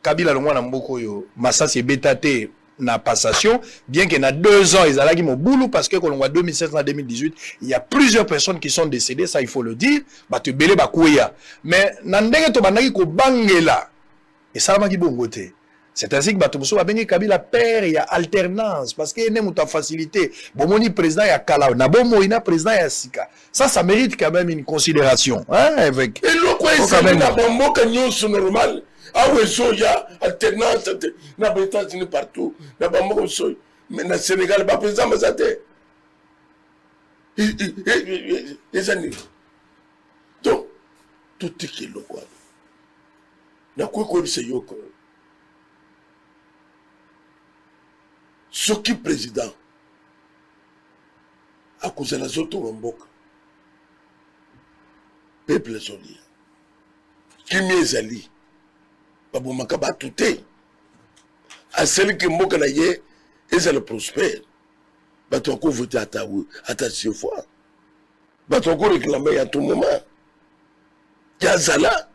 Kabila le mwana mboko yo massa c'est bétaté na passation bien que na 2 ans ils allaient mon boulot parce que quand on voit 2016 à 2018 il y a plusieurs personnes qui sont décédées, ça il faut le dire, ba te belé ba kuya mais na ndenge to bandaki ko bangela et ça m'a dit bon côté. C'est ainsi que Batoumso a béni Kabila père, il y a alternance, parce qu'il y a une facilité. Bon, mon président, il y a Kalao, Nabo Moïna, président, il y a Sika. Ça mérite quand même une considération. Hein, avec. Et le quoi, c'est un bon canyon normal. Ah oui, il y a alternance, il y a États-Unis partout. Il y a bon mais dans le Sénégal, il n'y a pas président, mais ça les années. Donc, tout est qui est le quoi. Il y a quoi, c'est Yoko. Ce qui président à cause de la Zotoromboka, peuple solide, qui m'est allé, Babou Makaba touté, à celle qui m'a gagné, et c'est le prospère. Tu as encore voté à ta fois. Tu as encore réclamé à tout moment. Tu as Zala.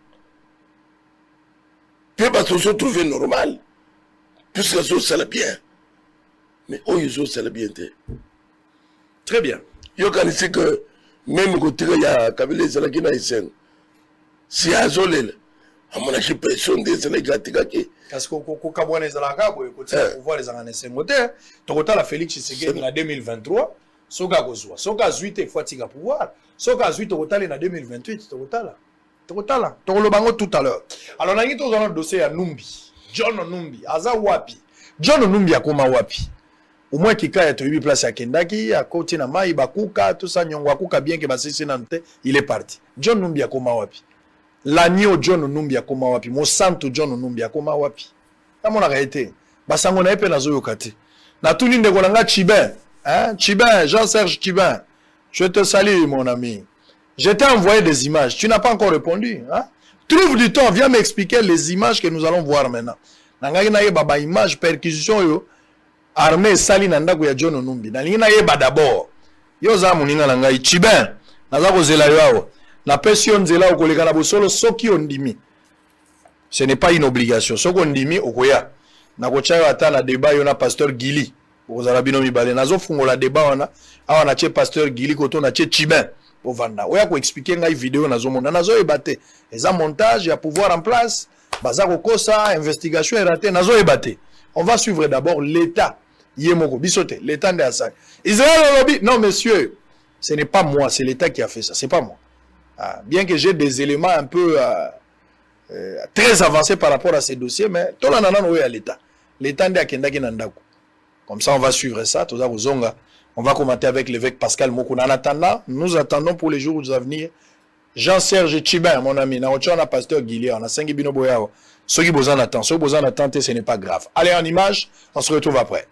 Tu vas te trouver normal, puisque la chose c'est bien. Mais oh, ils ont ça bien. Très bien. Il y a que même quand il y a Kabila Salakina Isen, si à Zolel, à mon avis, personne des Sénégalais. Parce qu'on a les Alaka, pour voir les Anganais moteur, Total la Félix Tshisekedi en 2023, Soga Gozwa, Soga 8 et Fatiga pouvoir, Soga 8 Total en 2028, Total. Le bango tout à l'heure. Alors, on a dit dans le dossier à Numbi, John Numbi, Aza Wapi, John Numbi a comment Wapi. Au moins qu'il y a 8 places à Kendaki, à côté de Maï, Bakuka, tout ça, Nyongwakuka, bien que Bassisi Nante, il est parti. John Numbi a comment Wapi. L'agneau John Numbi a comment Wapi. Mon santo John Numbi a comment Wapi. Dans mon arrêté. Basango na epe na zo yokate. Na tout ninde kolanga Chibin. Hein? Chibin, Jean-Serge Chibin. Je te salue, mon ami. Je t'ai envoyé des images. Tu n'as pas encore répondu. Hein? Trouve du temps. Viens m'expliquer les images que nous allons voir maintenant. Nangaki na ye baba image perquisition yo. Armée sali na ndako ya John Numbi. Na lingi na yeba d'abord. Yo za muninga na ngai Chibin. Naza kozela yo awa. Na pesi yo nzela okoleka na bosolo soki ondimi. Ce n'est pas une obligation. Soki ondimi okoya. Na kocha yo ata na débat yo na pasteur Gili. Ozala bino mibale. Nazo fungola débat wana. Awa na che pasteur Gili koto na che Chibin. Ovanda. Oya ko expliquer ngai vidéo nazo mona. Nazo ebate. Eza montage ya pouvoir en place. Baza kokosa investigation erate nazo ebate. On va suivre d'abord l'État. Yemoko, bisote, l'État de Assad. Israël lobby. Non, monsieur, ce n'est pas moi, c'est l'État qui a fait ça. C'est pas moi. Ah, bien que j'ai des éléments un peu très avancés par rapport à ces dossiers, mais tout le monde est à l'État. L'État de Akendaki Nandaku. Comme ça, on va suivre ça. Tout ça, on va commenter avec l'évêque Pascal Moko. En attendant, nous attendons pour les jours à venir. Jean-Serge Chibin, mon ami, on a pasteur Guillet, on a 5 bino boyao. Ceux qui besoin d'attendre, ceux qui besoin d'attendre, ce n'est pas grave. Allez en image, on se retrouve après.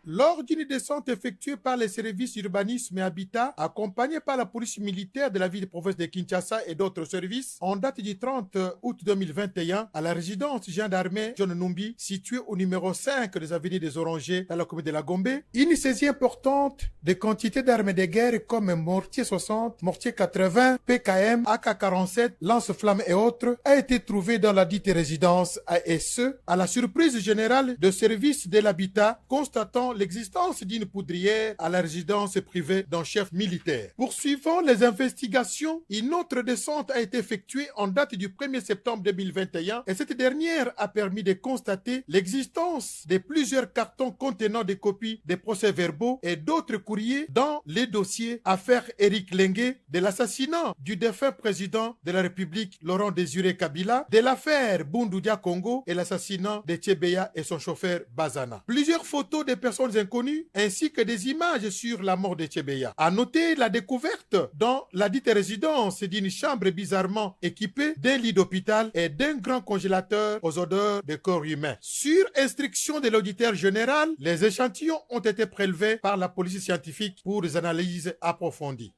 Lors d'une descente effectuée par les services urbanisme et habitat, accompagnée par la police militaire de la ville de province de Kinshasa et d'autres services, en date du 30 août 2021, à la résidence gendarmerie John Numbi, située au numéro 5 des avenues des Orangers, dans la commune de la Gombe, une saisie importante de quantités d'armes de guerre comme mortier 60, mortier 80, PKM, AK-47, lance-flammes et autres, a été trouvée dans la dite résidence, et ce, à la surprise générale de services de l'habitat, constatant l'existence d'une poudrière à la résidence privée d'un chef militaire. Poursuivant les investigations, une autre descente a été effectuée en date du 1er septembre 2021 et cette dernière a permis de constater l'existence de plusieurs cartons contenant des copies des procès-verbaux et d'autres courriers dans les dossiers affaire Éric Lengue, de l'assassinat du défunt président de la République Laurent Désiré Kabila, de l'affaire Bundudia Congo et l'assassinat de Tchebeya et son chauffeur Bazana. Plusieurs photos des personnes inconnues ainsi que des images sur la mort de Tchebeya. À noter la découverte dans la dite résidence d'une chambre bizarrement équipée d'un lit d'hôpital et d'un grand congélateur aux odeurs de corps humains. Sur instruction de l'auditeur général, les échantillons ont été prélevés par la police scientifique pour des analyses approfondies.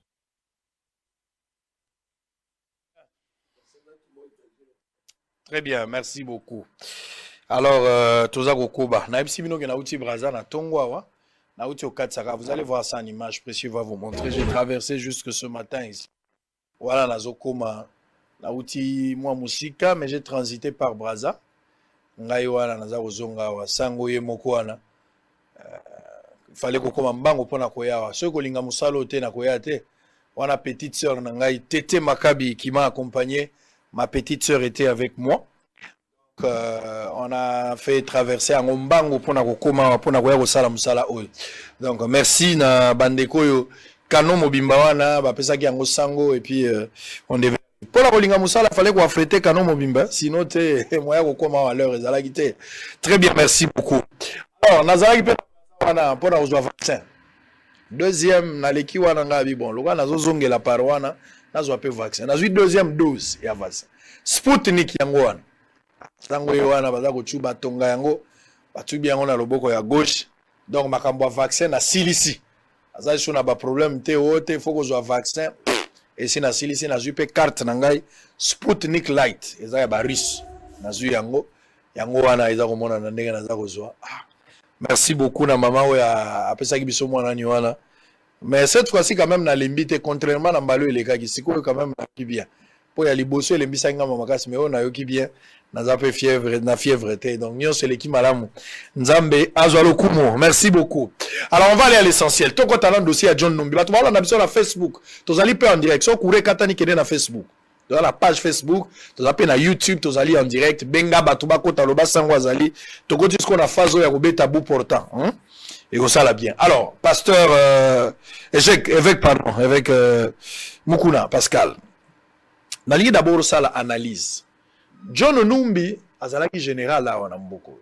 Très bien, merci beaucoup. Alors, Toza Gokoba, vous allez voir ça en image, précieux va vous montrer. J'ai traversé jusque ce matin ici. Voilà, Nazokoma, nauti moi musika, mais j'ai transité par Brazza. Ngai wana naza kozonga wa sango ye moko wana. Fallait kokoma mbango pona koyawa. Ceux kolinga musalo te na koya te. Wana petite sœur na ngai Tete Makabi qui m'a accompagné. Ma petite sœur était avec moi. On a fait traverser en mbango pona kokoma pona koya kosala musala oyo. Donc merci na bandeko yo Kano Mobimba wana ba pesa ki yango sango et puis on devait pour la Rolinga Moussala, il fallait qu'on affrète Canon Mobimba, sinon tu es moyen qu'on commence à l'heure. Très bien, merci beaucoup. Alors, Nazaraki pour la vaccin. Deuxième, Naleki Wananga bon, le Nazo Zonge la Parwana, Nazo appelé vaccin. Nazo deuxième dose, il y a vaccin. Sputnik Yangoan. Tango Yoana, Bazako Chuba Tonga Yango, Batubi Yango le boko ya gauche. Donc, Makambo vaccin à Silici. Azaï, on a pas problème, il faut qu'on soit vaccin. Et si na sili si na zupe carte nangai Sputnik Light eza ya ba russe na zu yango wana eza komona na ndenge na za kozwa. Merci beaucoup na maman oya apesa ki biso mwana ni wana. Mais cette fois-ci quand même na limbité contrairement na mbalo eleka ki siko quand même na ki bien. Po ya liboso elembisa nga mama kasi mais on a yo ki bien na za pe fièvre té donc nyo c'est l'équipe malamu. Nzambe azwa lokumo. Merci beaucoup. Alors on va aller à l'essentiel. Toko talent dossier à John Numbi. Ba to on a besoin na Facebook. Tozali pe en direct. So courez katani kene na Facebook. Dans la page Facebook, tozali na YouTube, tozali en direct. Benga batuba kota loba sango azali. Toko dis qu'on a fazo ya kobeta bout portant, hein? Et ça la bien. Alors, pasteur évêque Mukuna Pascal. Nali d'abord ça la analyse. John Numbi azalaki général là wana mboko.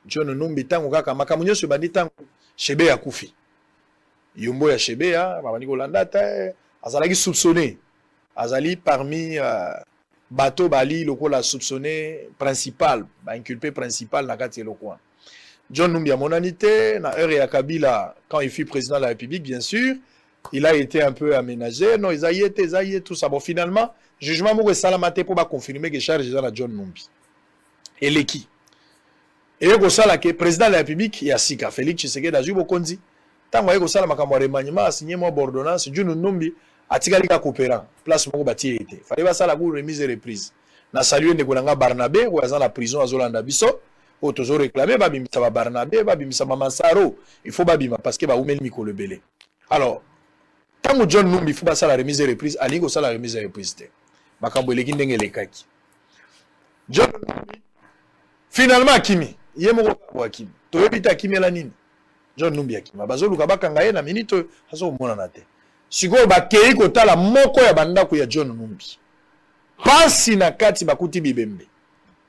John Numbi tango kaka makamunyo se bandi tango Shebe ya kufi. Yumbo ya Shebe ya babani kolanda ta azalaki soupçonné. Azali parmi bateau bali lokola soupçonné principal, ba inculpé principal na kati le coin. John Numbi a monanité na heure ya Kabila quand il fut président de la République bien sûr, il a été un peu aménagé, non ils a y été tout ça. Bon finalement jugement moko salamate pour ba confirmer que charge dans la John Numbi. Et l'équipe. Et ko sala que président de la République ya sika Félix Tshisekedi azui bokonzi. Tango ko sala makambo remaniement a signé mo ordonnance John Numbi atikali ka coopérant place moko bati été. Fallait ba sala pour remise et reprise. Na saluer Ndekolanga Barnabé ko azana la prison azolanda biso. O tozo réclamer ba bimisa ba Barnabé ba bimisa Mama Saro. Il faut ba bima parce que ba umeli mikolo belé. Alors tango John Numbi faut ba sala remise et reprise ali ko sala remise et reprise. Makambo eleki ndenge lekaki. John finalement Kimi yemoko kwa Kimi to yebita Kimi la nini John Numbi akima bazoluka bakanga ye na minute aso mona na te siko bakei kotala moko ya bandako ya John Numbi pasi na kati bakuti bibembe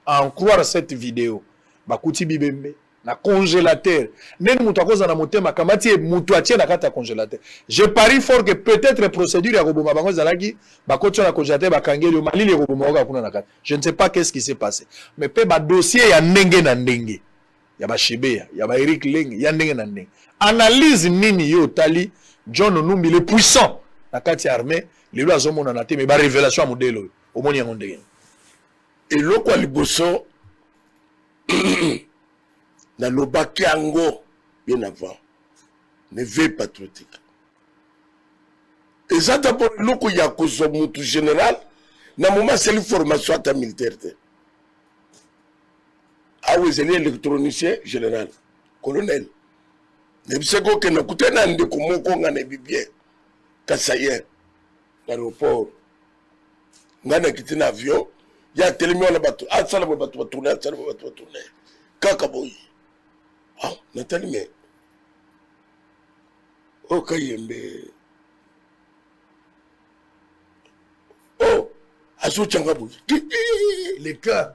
en croire cette vidéo bakuti bibembe na congélateur neni mutu akoza na motema kamati mutu atie na kati ya congélateur. Je parie fort que peut-être procédure ya koboma bango zalaki bakoti na congélateur bakangeli malili koboma ka kuna na kati. Je ne sais pas qu'est-ce qui s'est passé mais pe ba dossier ya ndenge na ndenge ya ba Shebe ya ba Eric Leng ya ndenge na ndenge analyse nini yo tali John Numbi le puissant na kati ya armée le lo azomona na te mais ba révélation modèle omoni yango ndenge et lokwa liboso na lobaki yango bien avant ne veille patriotique et ça d'abord loko ya kozwa mutu général na moment c'est une formation à militaire ah oui c'est l'électronicien général colonel ne biseko que na kutena ndeko moko ngana bibien kasaye l'aéroport ngana kitina avion ya telemi on bato asala bato tourner kaka boy. Ah, Nathalie, mais. Oh, Kayembe. Oh, Azo Tchangabou. Les cas.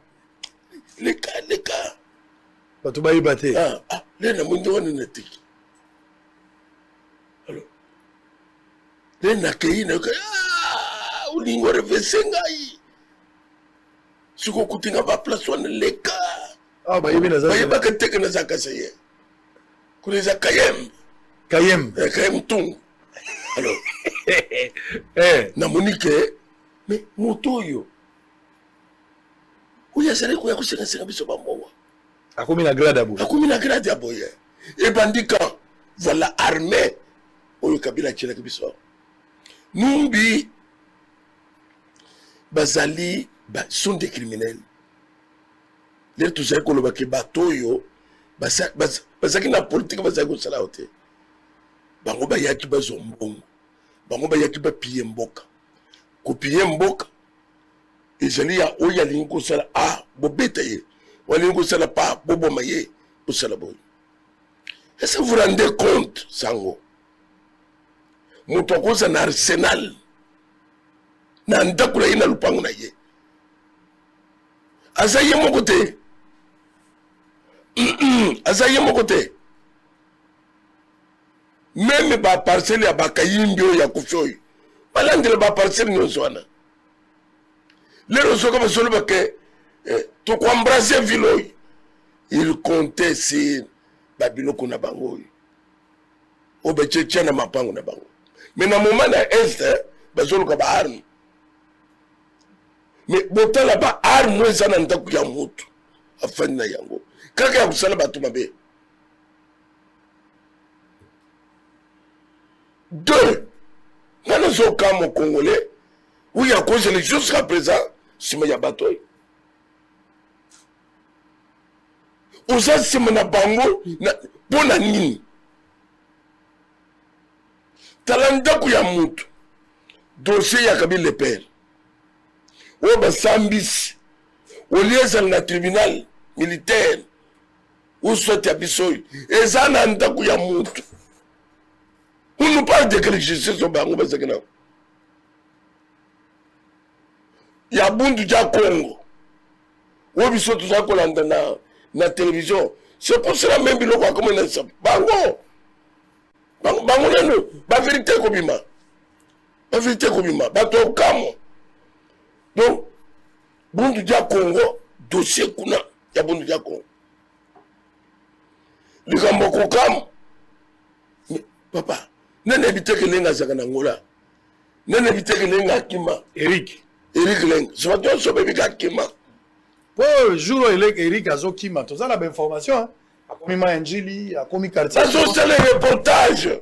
Pas tout bailler batté. Ah, les namundos on est tic. Alors. Les nakei, ah, ou lingo revesengai. Suko kutinga ba place on les cas. Ah, bah, il y a des gens qui ont des kasaye. Kuneza Kayem. Kayem Tung. Alors, na Monique, mais Motoyo. Où y a ça quoi que c'est un biso bamoa. A combien la grade à bout. A combien la grade à boyer. Et bandika, voilà armée. Oyo Kabila tchela biso. Numbi bazali sont des criminels. Les tout ça qu'on que batoyo bazaki na politique bazaki ko sala hote. Bango ba yaki bazombongo. Bango ba yaki ba piye mboka. Ko piye mboka. Ezali ya oya lingo sala bobeta ye. Wali lingo sala pa bobo maye ko sala boy. Est-ce que vous rendez compte sango? Moto koza na arsenal. Na ndakula ina lupango na ye. Azaye moko te. Azaye moko te. Même ba parcelle ya bakayimbi oyo ya kufyoyo. Balandele ba parcelle nyonso wana. Lero soka basolo bake to ko embrasser vilo. Il comptait sur babiloko na bango oyo. Obecheche na mapango na bango. Mais na moment na est basolo ka ba arme. Mais botal là-bas, arme ça n'a pas de moto. Afin de yango. Quand il y a ça là-bas, tout ma bé. Deux, dans le cas au Congolais, où il y a cause jusqu'à présent, si il y a bateau. Où ça, si mon bango, bon anime. Talanda kuya moto. Dossier ya kabi le père. Ou ba sambis au lieu na tribunal militaire ou soit abisoy et ça na ndaku ya mutu on nous parle de quelque chose sur bango ba sekena ya bundu ja Congo ou biso tout ça ko landa na télévision c'est pour cela même biloko comme na ça bango nano ba vérité ko bima ba to kamo. Donc, Bundu dia Congo, dossier kuna, ya Bundu dia Congo. Le Gambo Kam, papa, n'a évité que l'enga Zaganangola, n'a évité que l'enga Kima, Eric Leng, ce matin, ce bébé Kima. Oh, jour Eric Azo Kima, tout ça la bonne information, hein. A commis Manjili, a commis quartier. Ça, c'est les reportages.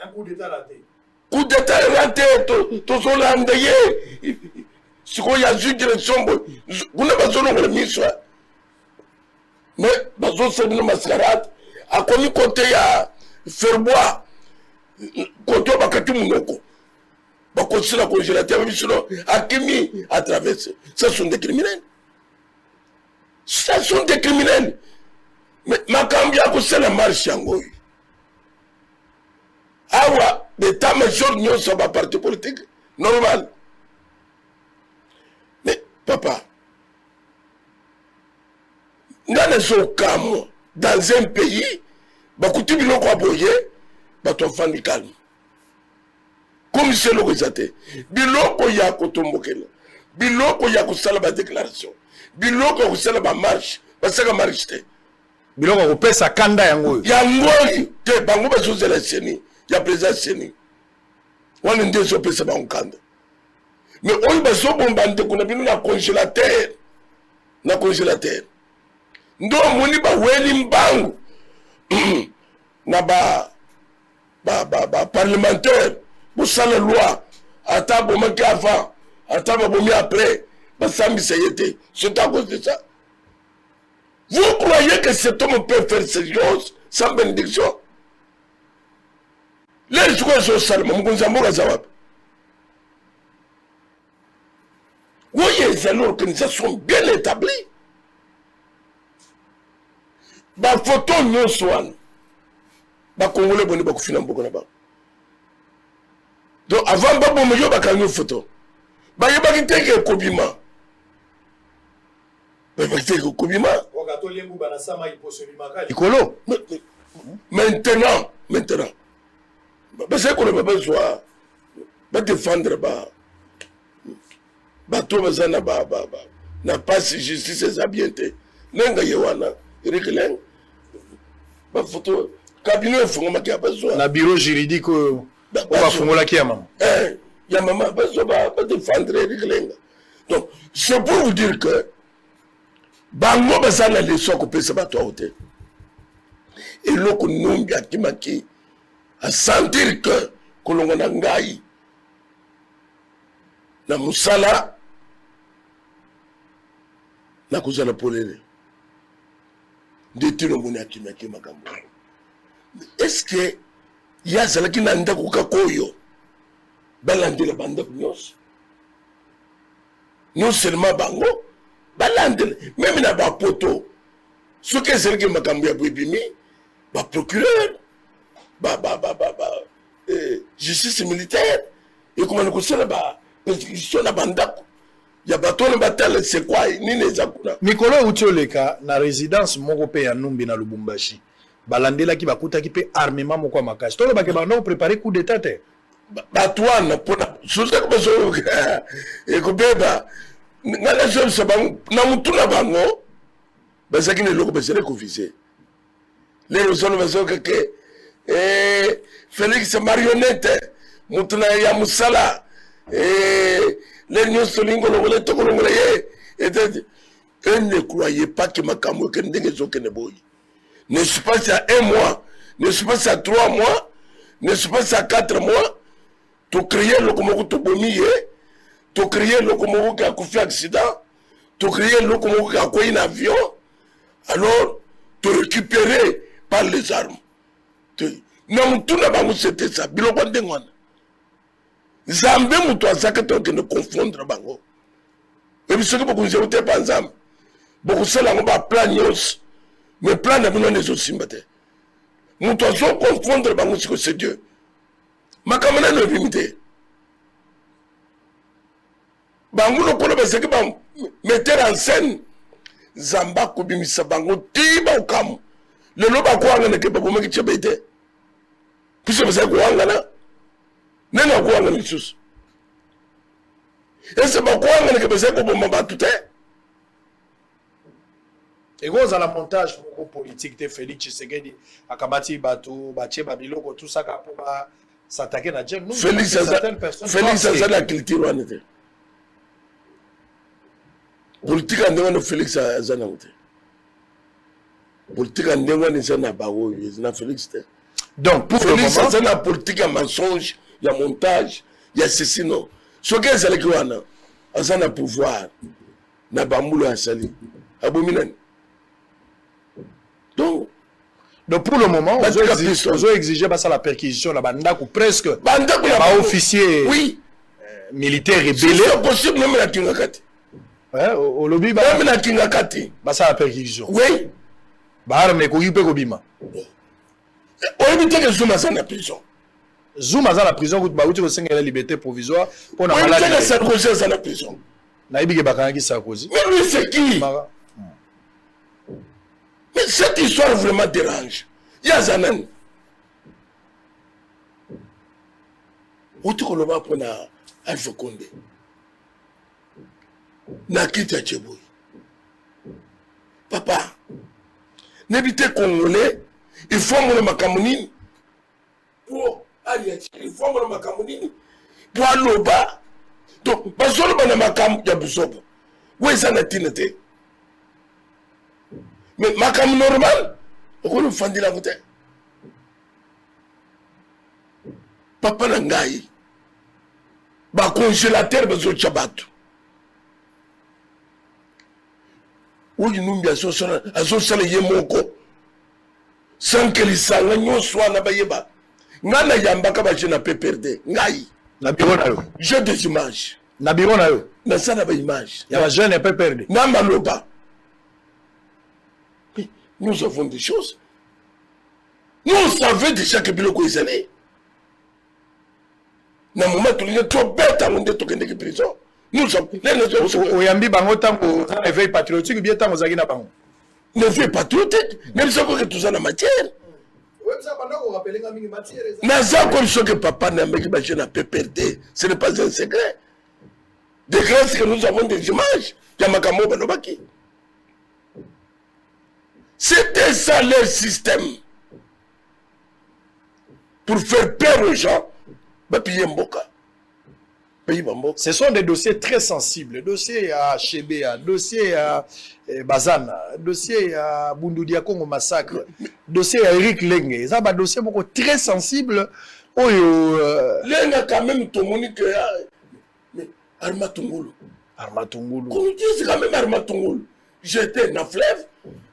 Un coup d'état raté. Coup d'état raté, tout ça l'a endayé. Si il y a une direction, vous n'avez pas besoin de mise. Mais, besoin de mascarade, à commis côté à faire bois, côté à Bakatu Mounoko, Bakotsi la congélateur, à Kimi à traverser. Ce sont des criminels. Ce sont des criminels. Mais ma cambia, c'est la marche en Goy. Awa, l'état-major n'y a pas parti politique, normal. Papa, dans un pays, bakuti biloko aboye, bato fandi calme. Comme c'est le résultat. Biloko ya kotombokela. Biloko ya kusala ba déclaration. Biloko ya kusala ba marche, basaka marche te. Biloko ko pesa kanda yango. Yango te bango bazoze la seni, ya président seni. Wana ndezo pesa ba nkanda. Mais on va se bombarder qu'on a bien na congélateur. Ndo moni ba weli mbangu. Na ba parlementaire pour ça la loi ata boma avant ata ba bomi après ba sambi sayete. C'est à cause de ça. Vous croyez que cet homme peut faire ces choses sans bénédiction? Les joueurs sont salma mkunzamboga zawap. Oui, c'est une organisation bien établie. La photo non soit. Les Congolais ne peuvent pas faire. Donc avant, ils ne peuvent pas faire une photo. Ils ne peuvent pas faire un cobima. Ils ne peuvent pas faire un cobima. Maintenant. Parce qu'on n'a pas besoin de défendre. Bato bazana na passe justice ezabiente nenga yewana irikileng ba photo cabinet fonga ki abazo na bureau juridique ba fongola ki ya mama ya mama bazo ba défendre irikileng. Donc c'est pour vous dire que bango bazana les soko ko pesa bato auté et loko nombi akimaki à sentir que kolonga na ngai na musala na kozala polele ndeti nomoni akimaki makambo est-ce que ya zalaki na ndako kaka oyo balandela bandako nyonso non seulement bango balandela même na bapoto soki ezalaki makambo ya boebimi baprocureur justice militaire ekomana kosala bapersécution na bandako ya bato na batala c'est quoi nini eza kuna mikolo euti oleka na résidence moko mpe ya numbi na lubumbashi balandelaki bakutaki mpe armement moko ya makasi tolobake banda koprépare coup d'état te bato wana mpona sosaka baso ekobeba ngana sobiso bango na mutu na bango bazalaki na eloko bazali kovise lelo solo bazokake Félix marionnette mutu na ya mosala les nyonso lingolongola tokolongola ye et ne croyez pas que makambo ke ndenge ezokende boyi ne se passe à 1 mois ne se passe à 3 mois ne se passe à 4 mois tu créer le komoko to bomi ye tu créer le komoko ka kufi accident tu créer le komoko ka ko un avion alors tu récupérer par les armes na mutu na bango c'était ça biloko ndengwana Zambe mutu azaka toke ne confondre bango. Et puis ce que beaucoup de gens pas ensemble. Beaucoup cela on va plan nyos. Mais plan na bino nezo simbate. Mutu azo confondre bango ce que c'est Dieu. Makamana no limité. Bango no kono baseke ba mettre en scène Zamba ko bimisa bango tiba okam. Le loba ko anga ne ke babo maki chebete. Puisque vous avez ko anga na nena kuanga lisusu ese bakuanga ne kebese ko bomba batute ekozala montage moko politique te Félix Tshisekedi akabati bato batie babiloko tout ça ka po ba s'attaquer na Dieu nous Félix azala culture wana te politique ndenge Félix azana te politique ndenge ni sana bawo na Félix te donc pour le moment c'est la politique à mensonge il y a montage il y a ceci non ce que c'est le wana azana pouvoir na bamulo asali abominani donc pour le moment on doit exiger ça la perquisition la banda ou presque ba officier oui militaire rébellé c'est possible même la kingakati au lobby même la kingakati ça la perquisition oui ba arme ko yipe ko bima on évite que Zouma soit en prison. Zouma est en prison, il a eu la liberté provisoire. On a évité que Sarkozy soit en prison. On a évité que Sarkozy. Mais lui, c'est qui? Mais cette histoire vraiment dérange. Il y a Zanan. Où tu connais pas pour Alpha Condé? Nakita Tcheboui. Papa, n'évitez Congolais. Il faut que ma camonine pour aller il faut que ma camonine pour aller bas donc pas seulement ma cam ya busobo oui ça n'a tinete mais ma cam normal on le fandi la côté papa nangai ba congélateur bezo chabatu oui nous bien sûr azo sala yemoko sans que les salons soient na bayeba ngana yambaka ba je na PPRD ngai na bureau na yo j'ai des images na bureau na yo na ça na ba image ya ba jeune PPRD na maloba nous avons des choses nous savons déjà que biloko ezali na moment tout le trop bête à monde to kende ki prison nous sommes les yambi bango tango éveil patriotique bien tango zaki na bango ne fait patriotique même ça que tout ça la matière Naza comme ce que papa n'a pas imaginé à PPRD, ce n'est pas un secret. De grâce que nous avons des images, Yamakamo Banobaki. C'était ça leur système. Pour faire peur aux gens, Bapiye Mboka. Ce sont des dossiers très sensibles. Dossier à Chebea, dossier à Bazana, dossier à Bundudia Congo massacre, dossier à Eric Lenge. Ça, c'est dossier très sensible. Lenge a quand même tout le monde que Armatungulu. Armatungulu. Qu'on dit c'est quand même Armatungulu. jeté dans le fleuve,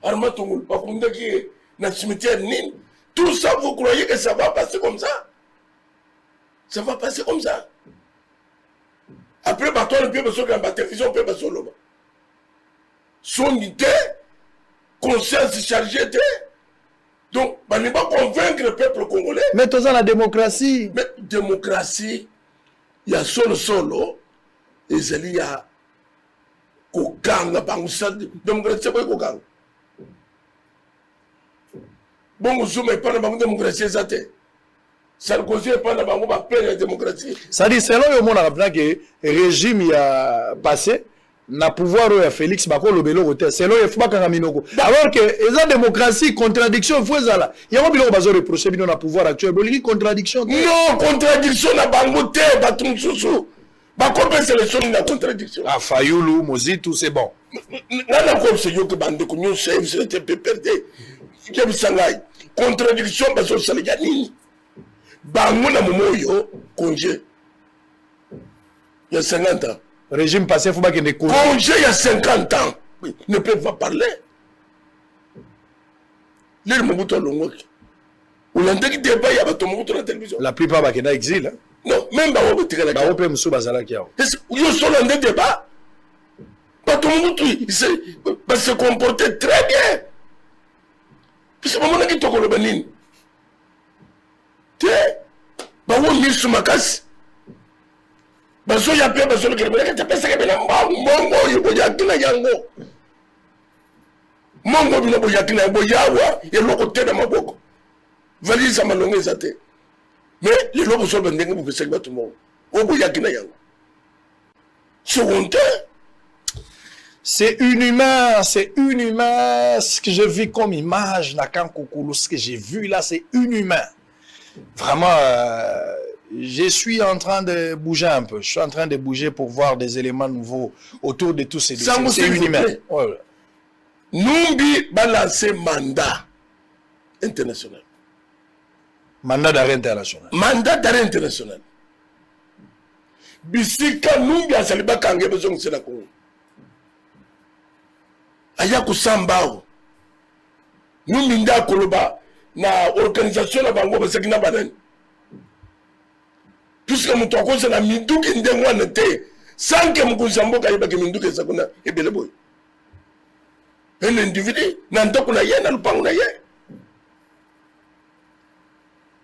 Armatongol, Bakunda qui est dans le cimetière Nîmes. Tout ça, vous croyez que ça va passer comme ça? Ça va passer comme ça. Après, bateau, on peut passer dans la télévision, on peut passer là-bas. Son idée, conscience chargée, donc, on ne va pas convaincre le peuple congolais. Mais tout ça, la démocratie. Mais démocratie, il y a solo, et il y a Kokanga, démocratie, c'est quoi Kokanga? Bon, vous ne pas dans la démocratie, ça te. Sarkozy n'est pas dans la démocratie. Ça dit, selon le monde, on a que le régime a passé. Na pouvoir ya Félix Bako lobelo côté c'est là il faut pas kangaminoko alors que la démocratie contradiction faut ça là il y a biloko bazo reprocher bino na pouvoir actuel boliki contradiction non contradiction na bango te batum susu bako pe sélection na contradiction ah Fayulu Mozitu c'est bon na ko se yo que bande ko ñu save c'était perdre ke bisangai contradiction bazo sala nini bango na moyo congé il y a 50 ans. Régime passé, il faut pas qu'il y ait des congé il y a 50 ans. Oui, ne peuvent pas parler. Les Mobutu Longo. Ou l'antenne débat, il y a pas de Mobutu dans la télévision. La plupart sont en exil. Hein? Non, même pas Mobutu. Barope Moussou Bazala qui a. Ils sont dans le débat. Pas tout le monde, il se comporter très bien. Puis c'est le moment qui toque le Benin. Tiens, Bawo Misu Makas. Baso ya pe baso le kebele ka pesa kebele mongo yuko yakina yango mongo bino bo yakina bo yawa ye loko tena maboko valise malonge zate mais les lobos so bendenge bo pesa bato mo o bo yakina yango seconde c'est inhumain ce que je vis comme image na Kankokulu ce que j'ai vu là c'est inhumain vraiment je suis en train de bouger un peu. Je suis en train de bouger pour voir des éléments nouveaux autour de tous ces dossiers. C'est inhumain. Voilà. Numbi va lancer mandat international. Mandat d'arrêt international. Mandat d'arrêt international. Bisika Numbi a saliba kange besoin de la Congo. Aya kusambao. Numbi nda koloba na organisation la bango basakina banani. Puisque mon toit c'est la minduki ndengwa nete sans que mon cousin ka yeba que minduki ça kuna ebele boy un individu nando kuna yena lupangu na ye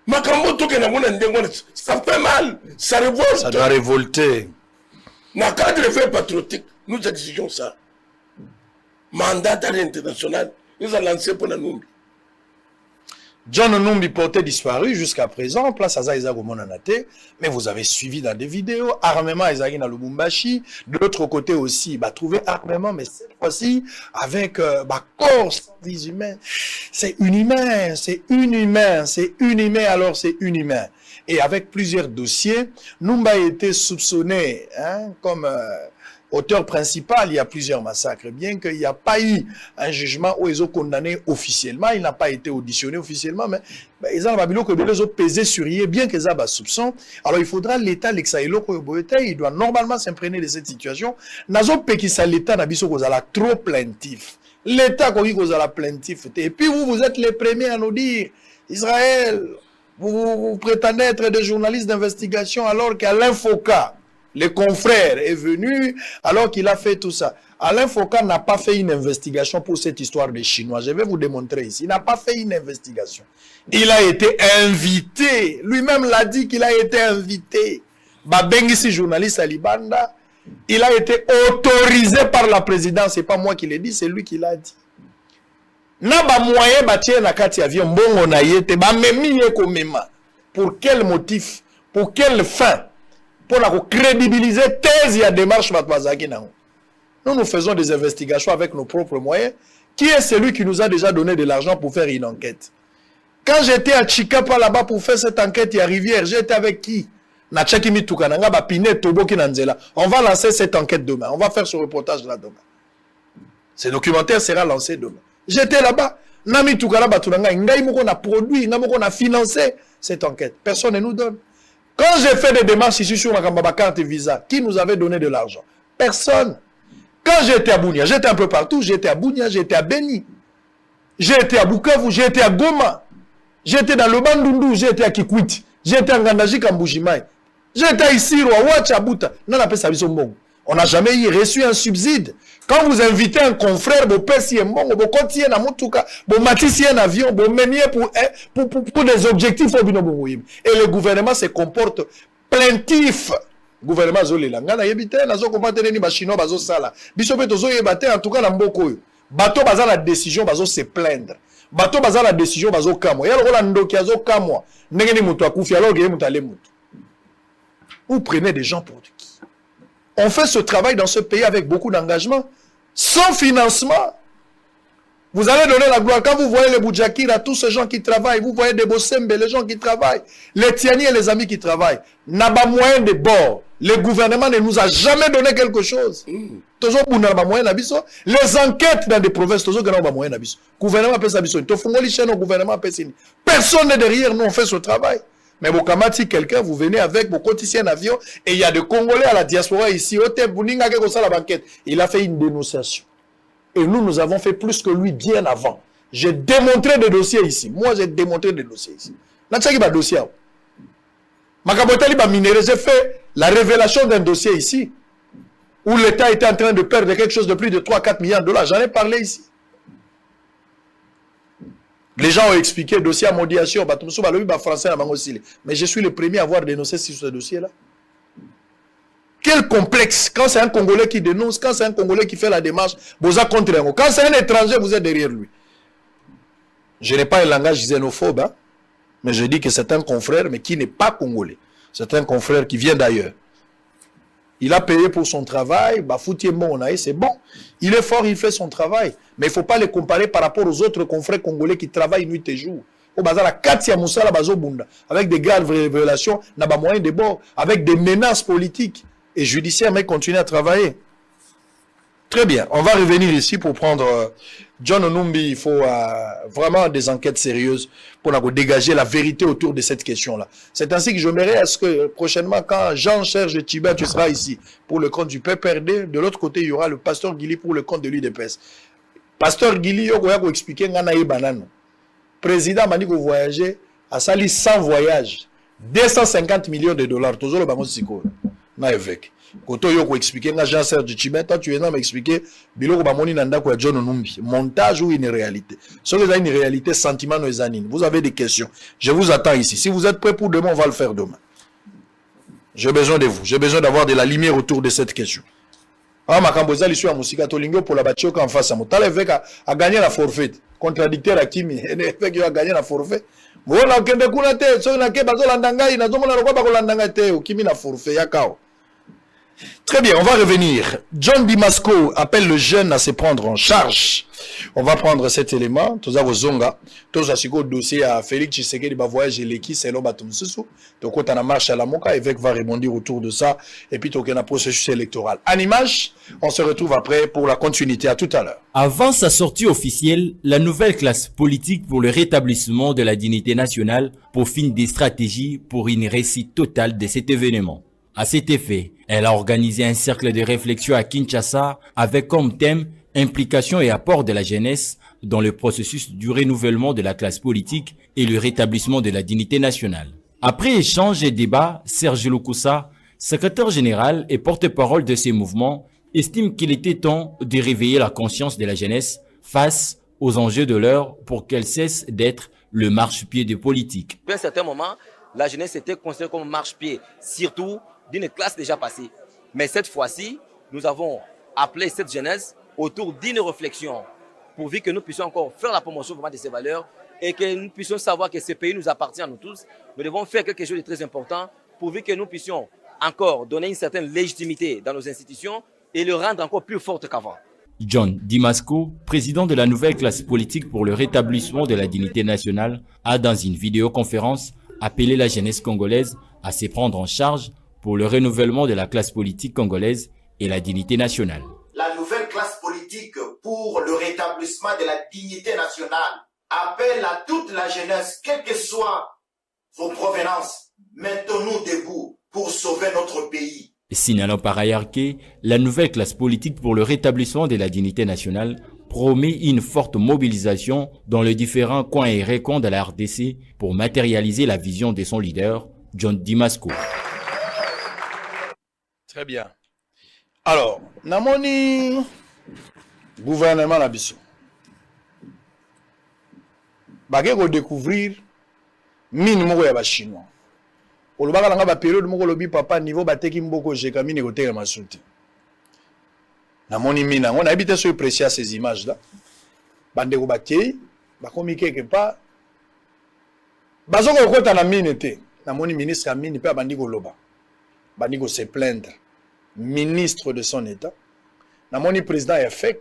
makambo to ke na mona ndengwa ça fait mal ça révolte ça doit révolter na cadre fait patriotique nous exigeons ça mandat d'arrêt international nous a lancé pour la Numbi. John Numbi porté disparu jusqu'à présent, place à Zaïza Gomonanate, mais vous avez suivi dans des vidéos, armement Ezagi dans Lubumbashi, de l'autre côté aussi, trouver armement, mais cette fois-ci, avec corps sans vie humaine. C'est inhumain, alors c'est inhumain. Et avec plusieurs dossiers, Numba a été soupçonné comme auteur principal, il y a plusieurs massacres, bien qu'il n'y a pas eu un jugement où ils ont condamné officiellement, il n'a pas été auditionné officiellement, mais ils ont pesé sur lui, bien qu'ils aient un soupçon. Alors il faudra l'État, il doit normalement s'imprégner de cette situation. L'État n'a pas trop plaintif. L'État n'a plaintif. Et puis vous êtes les premiers à nous dire, Israël, vous prétendez être des journalistes d'investigation alors qu'à l'Infoca, le confrère est venu alors qu'il a fait tout ça. Alain Foucault n'a pas fait une investigation pour cette histoire des Chinois. Je vais vous démontrer ici. Il n'a pas fait une investigation. Il a été invité. Lui-même l'a dit qu'il a été invité. Babengisi, journaliste à Libanda, il a été autorisé par la présidence. Ce n'est pas moi qui l'ai dit, c'est lui qui l'a dit. N'a moyen bâtir na kati avion mbongo na yete ba memi ko mema. Pour quel motif? Pour quelle fin? Pour la crédibiliser thèse et démarche matbazaki na. Nous faisons des investigations avec nos propres moyens. Qui est celui qui nous a déjà donné de l'argent pour faire une enquête? Quand j'étais à Chikapa là-bas pour faire cette enquête à Rivière, j'étais avec qui? On va lancer cette enquête demain. On va faire ce reportage là demain. Ce documentaire sera lancé demain. J'étais là-bas. Nami Tukala Batunanga, on a produit, on a financé cette enquête. Personne ne nous donne. Quand j'ai fait des démarches ici sur ma carte visa, qui nous avait donné de l'argent? Personne. Quand j'ai été à Bunia, j'étais un peu partout. J'ai été à Bunia, j'ai été à Beni. J'ai été à Bukavu, j'ai été à Goma. J'ai été dans le Bandundu, j'ai été à Kikwit. J'ai été à Ngandaji, Kambujimai. J'ai été ici, à Ouachabuta. On n'a jamais reçu un subside. Quand vous invitez un confrère, vous payez un bon, vous continuez à Moutuka, vous matissez un avion, vous menez pour des objectifs. Et le gouvernement se comporte plaintif. Le gouvernement Zolila. Ngana yebite, nazo komate neni ba chinois bazo sala. Bisope tozo yebate en tout cas na mboko yo. Bato baza la décision bazo se plaindre. Bato baza la décision bazo kamwa. Yalo kola ndoki azo kamwa. Ndenge ni mutu akufi alors que mutu ale mutu. Vous prenez des gens pour qui? On fait ce travail dans ce pays avec beaucoup d'engagement, sans financement. Vous allez donner la gloire. Quand vous voyez les Boudjakira, tous ces gens qui travaillent, vous voyez des Bossembe, les gens qui travaillent, les Tiani et les amis qui travaillent, n'a pas moyen de bord. Le gouvernement ne nous a jamais donné quelque chose. Les enquêtes dans des provinces, le gouvernement peut s'abisso. Personne n'est derrière nous, on fait ce travail. Mais si quelqu'un, vous venez avec, vous cotisez un avion, et il y a des Congolais à la diaspora ici, il a fait une dénonciation. Et nous avons fait plus que lui bien avant. J'ai démontré des dossiers ici. Moi, j'ai démontré des dossiers ici. J'ai fait la révélation d'un dossier ici, où l'État était en train de perdre quelque chose de plus de 3-4 milliards de dollars. J'en ai parlé ici. Les gens ont expliqué le dossier à modération. Mais je suis le premier à avoir dénoncé sur ce dossier-là. Quel complexe. Quand c'est un Congolais qui dénonce, quand c'est un Congolais qui fait la démarche, vous êtes contre un. Quand c'est un étranger, vous êtes derrière lui. Je n'ai pas un langage xénophobe, hein, mais je dis que c'est un confrère, mais qui n'est pas congolais. C'est un confrère qui vient d'ailleurs. Il a payé pour son travail, c'est bon. Il est fort, il fait son travail. Mais il ne faut pas le comparer par rapport aux autres confrères congolais qui travaillent nuit et jour. Avec des graves révélations, n'a pas moyen de bord, avec des menaces politiques et judiciaires, mais continuer à travailler. Très bien, on va revenir ici pour prendre John Onumbi. Il faut vraiment des enquêtes sérieuses pour dégager la vérité autour de cette question-là. C'est ainsi que j'aimerais à ce que prochainement, quand Jean-Serge Tchibet, tu seras ici pour le compte du PPRD, de l'autre côté, il y aura le pasteur Guili pour le compte de l'UDPS. Pasteur Guili, il va expliquer le président m'a dit que voyager à Sali 100 voyages, 250 millions de dollars. Toujours le bango siko na évêque. Koto yo ko expliquer nga Jean-Serge Tchibet, toi tu es là m'expliquer biloko ba moni nanda ko John Onumbi. Montage ou une réalité. Ce que vous avez une réalité, sentiment no ezanine. Vous avez des questions. Je vous attends ici. Si vous êtes prêts pour demain, on va le faire demain. J'ai besoin de vous. J'ai besoin d'avoir de la lumière autour de cette question. Ah, Makamboza, l'issue à Moussika Tolingo pour la Batioka en face à Mouta. L'évêque a gagné la forfait. Contradicteur à Kimi. L'évêque a gagné la forfait. Voilà, Kende Kunate, so na ke bazo landanga, ina zomo na rokwa ba landanga te, o Kimi la forfait, yakao. Très bien, on va revenir. John Dimasco appelle le jeune à se prendre en charge. On va prendre cet élément. Toza Zonga, toza siko dossier à Félix Tshisekedi ba voyage l'équipe selon Batumsusu. Donc quand on a marche à la Moka, évêque va rebondir autour de ça et puis on a processus électoral. En image, on se retrouve après pour la continuité. À tout à l'heure. Avant sa sortie officielle, la nouvelle classe politique pour le rétablissement de la dignité nationale peaufine des stratégies pour une réussite totale de cet événement. À cet effet, elle a organisé un cercle de réflexion à Kinshasa avec comme thème implication et apport de la jeunesse dans le processus du renouvellement de la classe politique et le rétablissement de la dignité nationale. Après échange et débat, Serge Loukoussa, secrétaire général et porte-parole de ces mouvements, estime qu'il était temps de réveiller la conscience de la jeunesse face aux enjeux de l'heure pour qu'elle cesse d'être le marchepied de politique. À un certain moment, la jeunesse était considérée comme marchepied, surtout d'une classe déjà passée. Mais cette fois-ci, nous avons appelé cette jeunesse autour d'une réflexion pourvu que nous puissions encore faire la promotion vraiment de ces valeurs et que nous puissions savoir que ce pays nous appartient à nous tous. Nous devons faire quelque chose de très important pourvu que nous puissions encore donner une certaine légitimité dans nos institutions et le rendre encore plus forte qu'avant. John Dimasco, président de la nouvelle classe politique pour le rétablissement de la dignité nationale, a dans une vidéoconférence appelé la jeunesse congolaise à se prendre en charge pour le renouvellement de la classe politique congolaise et la dignité nationale. La nouvelle classe politique pour le rétablissement de la dignité nationale appelle à toute la jeunesse, quelles que soient vos provenances, mettons-nous debout pour sauver notre pays. Signalant par ailleurs que la nouvelle classe politique pour le rétablissement de la dignité nationale promet une forte mobilisation dans les différents coins et recoins de la RDC pour matérialiser la vision de son leader, John Dimasco. Très bien. Alors, namoni gouvernement na biso. Bagé redécouvrir mine moko ya ba chinois. Olobaka nga ba période moko lobi papa niveau bateki mboko jeka mine koteka masuti. Namoni mina on a habité sur apprécier ces images là. Bande ko bakei, ba komi quelque part. Bazoko kota na mine te. Namoni ministre ya mine pe bandi ko loba. Bandi ko se plaindre. Ministre de son état. Namoni président ya FEC.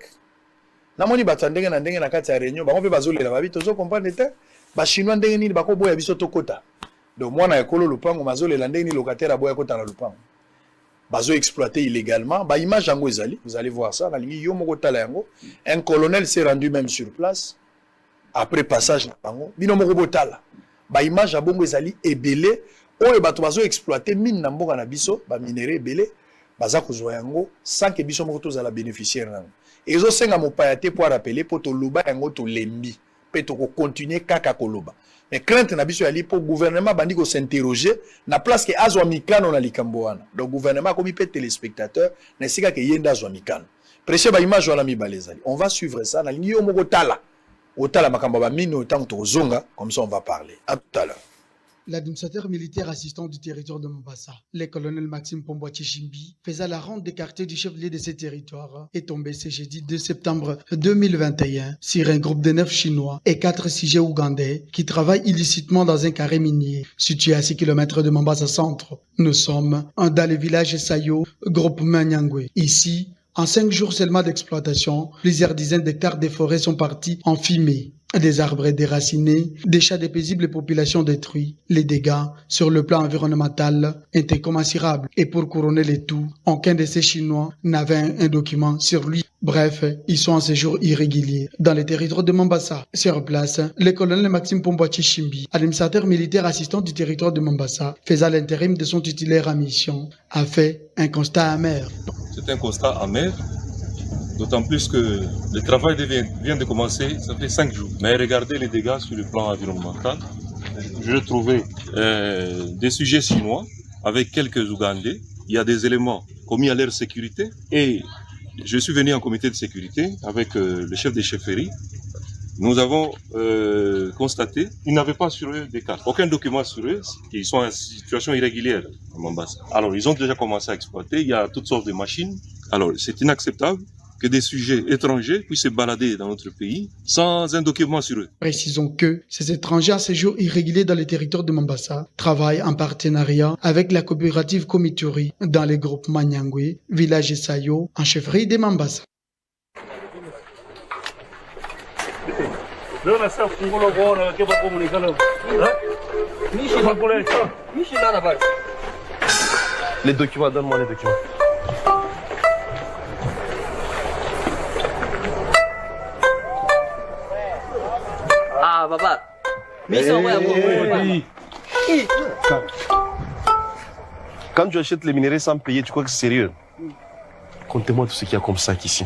Namoni batandenge na ndenge na kati ya réunion, ba ko pe bazolela ba bito zo comprendre te. Ba chinois ndenge nini ba ko boya biso to kota. Donc moi na ekolo lupango mazolela ndenge ni locataire aboya kota na lupango. Bazo exploité illégalement, ba image yango ezali, vous allez voir ça, na lingi yo moko tala yango. Un colonel s'est rendu même sur place après passage na bango. Bino moko botala. Ba image ya bongo ezali ebele oyo bato bazo exploiter mine na mboka na biso, ba minerai ebele baza kozwa yango sans que biso moko tozala bénéficiaire nango. Ezo senga mopaya te pour rappeler pour to loba yango to lembi, pe to ko continuer kaka koloba. Mais crainte na biso yali pour gouvernement bandi ko s'interroger na place que azwa mikano na likambo wana. Donc gouvernement comme pe téléspectateur na sika ke yenda azwa mikano. Prêcher ba image wana mi balezali. On va suivre ça na lingi yo moko tala. Otala makambo ba mino tant to zonga comme ça on va parler. À tout à l'heure. L'administrateur militaire assistant du territoire de Mombasa, le colonel Maxime Pomboa Chishimbi, faisait la ronde des quartiers du chef-lieu de ce territoire, est tombé ce jeudi 2 septembre 2021 sur un groupe de 9 Chinois et 4 sujets ougandais qui travaillent illicitement dans un carré minier situé à 6 km de Mombasa Centre. Nous sommes dans le village Sayo, groupe Manyangwe. Ici, en 5 jours seulement d'exploitation, plusieurs dizaines d'hectares de forêts sont partis en fumée. Des arbres déracinés, des chats de paisibles populations détruits. Les dégâts sur le plan environnemental étaient commensurables. Et pour couronner le tout, aucun de ces Chinois n'avait un document sur lui. Bref, ils sont en séjour irrégulier dans les territoires de Mombasa. Sur place, le colonel Maxime Pomboa Chishimbi, administrateur militaire assistant du territoire de Mombasa, faisant l'intérim de son titulaire en mission, a fait un constat amer. C'est un constat amer. D'autant plus que le travail vient de commencer, ça fait 5 jours. Mais regardez les dégâts sur le plan environnemental. Je trouvais des sujets chinois avec quelques Ougandais. Il y a des éléments commis à leur sécurité. Et je suis venu en comité de sécurité avec le chef des chefferies. Nous avons constaté qu'ils n'avaient pas sur eux des cartes, aucun document sur eux, qu'ils sont en situation irrégulière à Mombasa. Alors ils ont déjà commencé à exploiter, il y a toutes sortes de machines. Alors c'est inacceptable que des sujets étrangers puissent se balader dans notre pays sans un document sur eux. Précisons que ces étrangers à séjour irrégulier dans les territoires de Mombasa travaillent en partenariat avec la coopérative Komituri dans les groupes Manyangwe, village Sayo, en chefferie de Mombasa. Les documents, donne-moi les documents. Ah, papa. Quand tu achètes les minéraux sans payer, tu crois que c'est sérieux? Comptez-moi tout ce qu'il y a comme sac ici.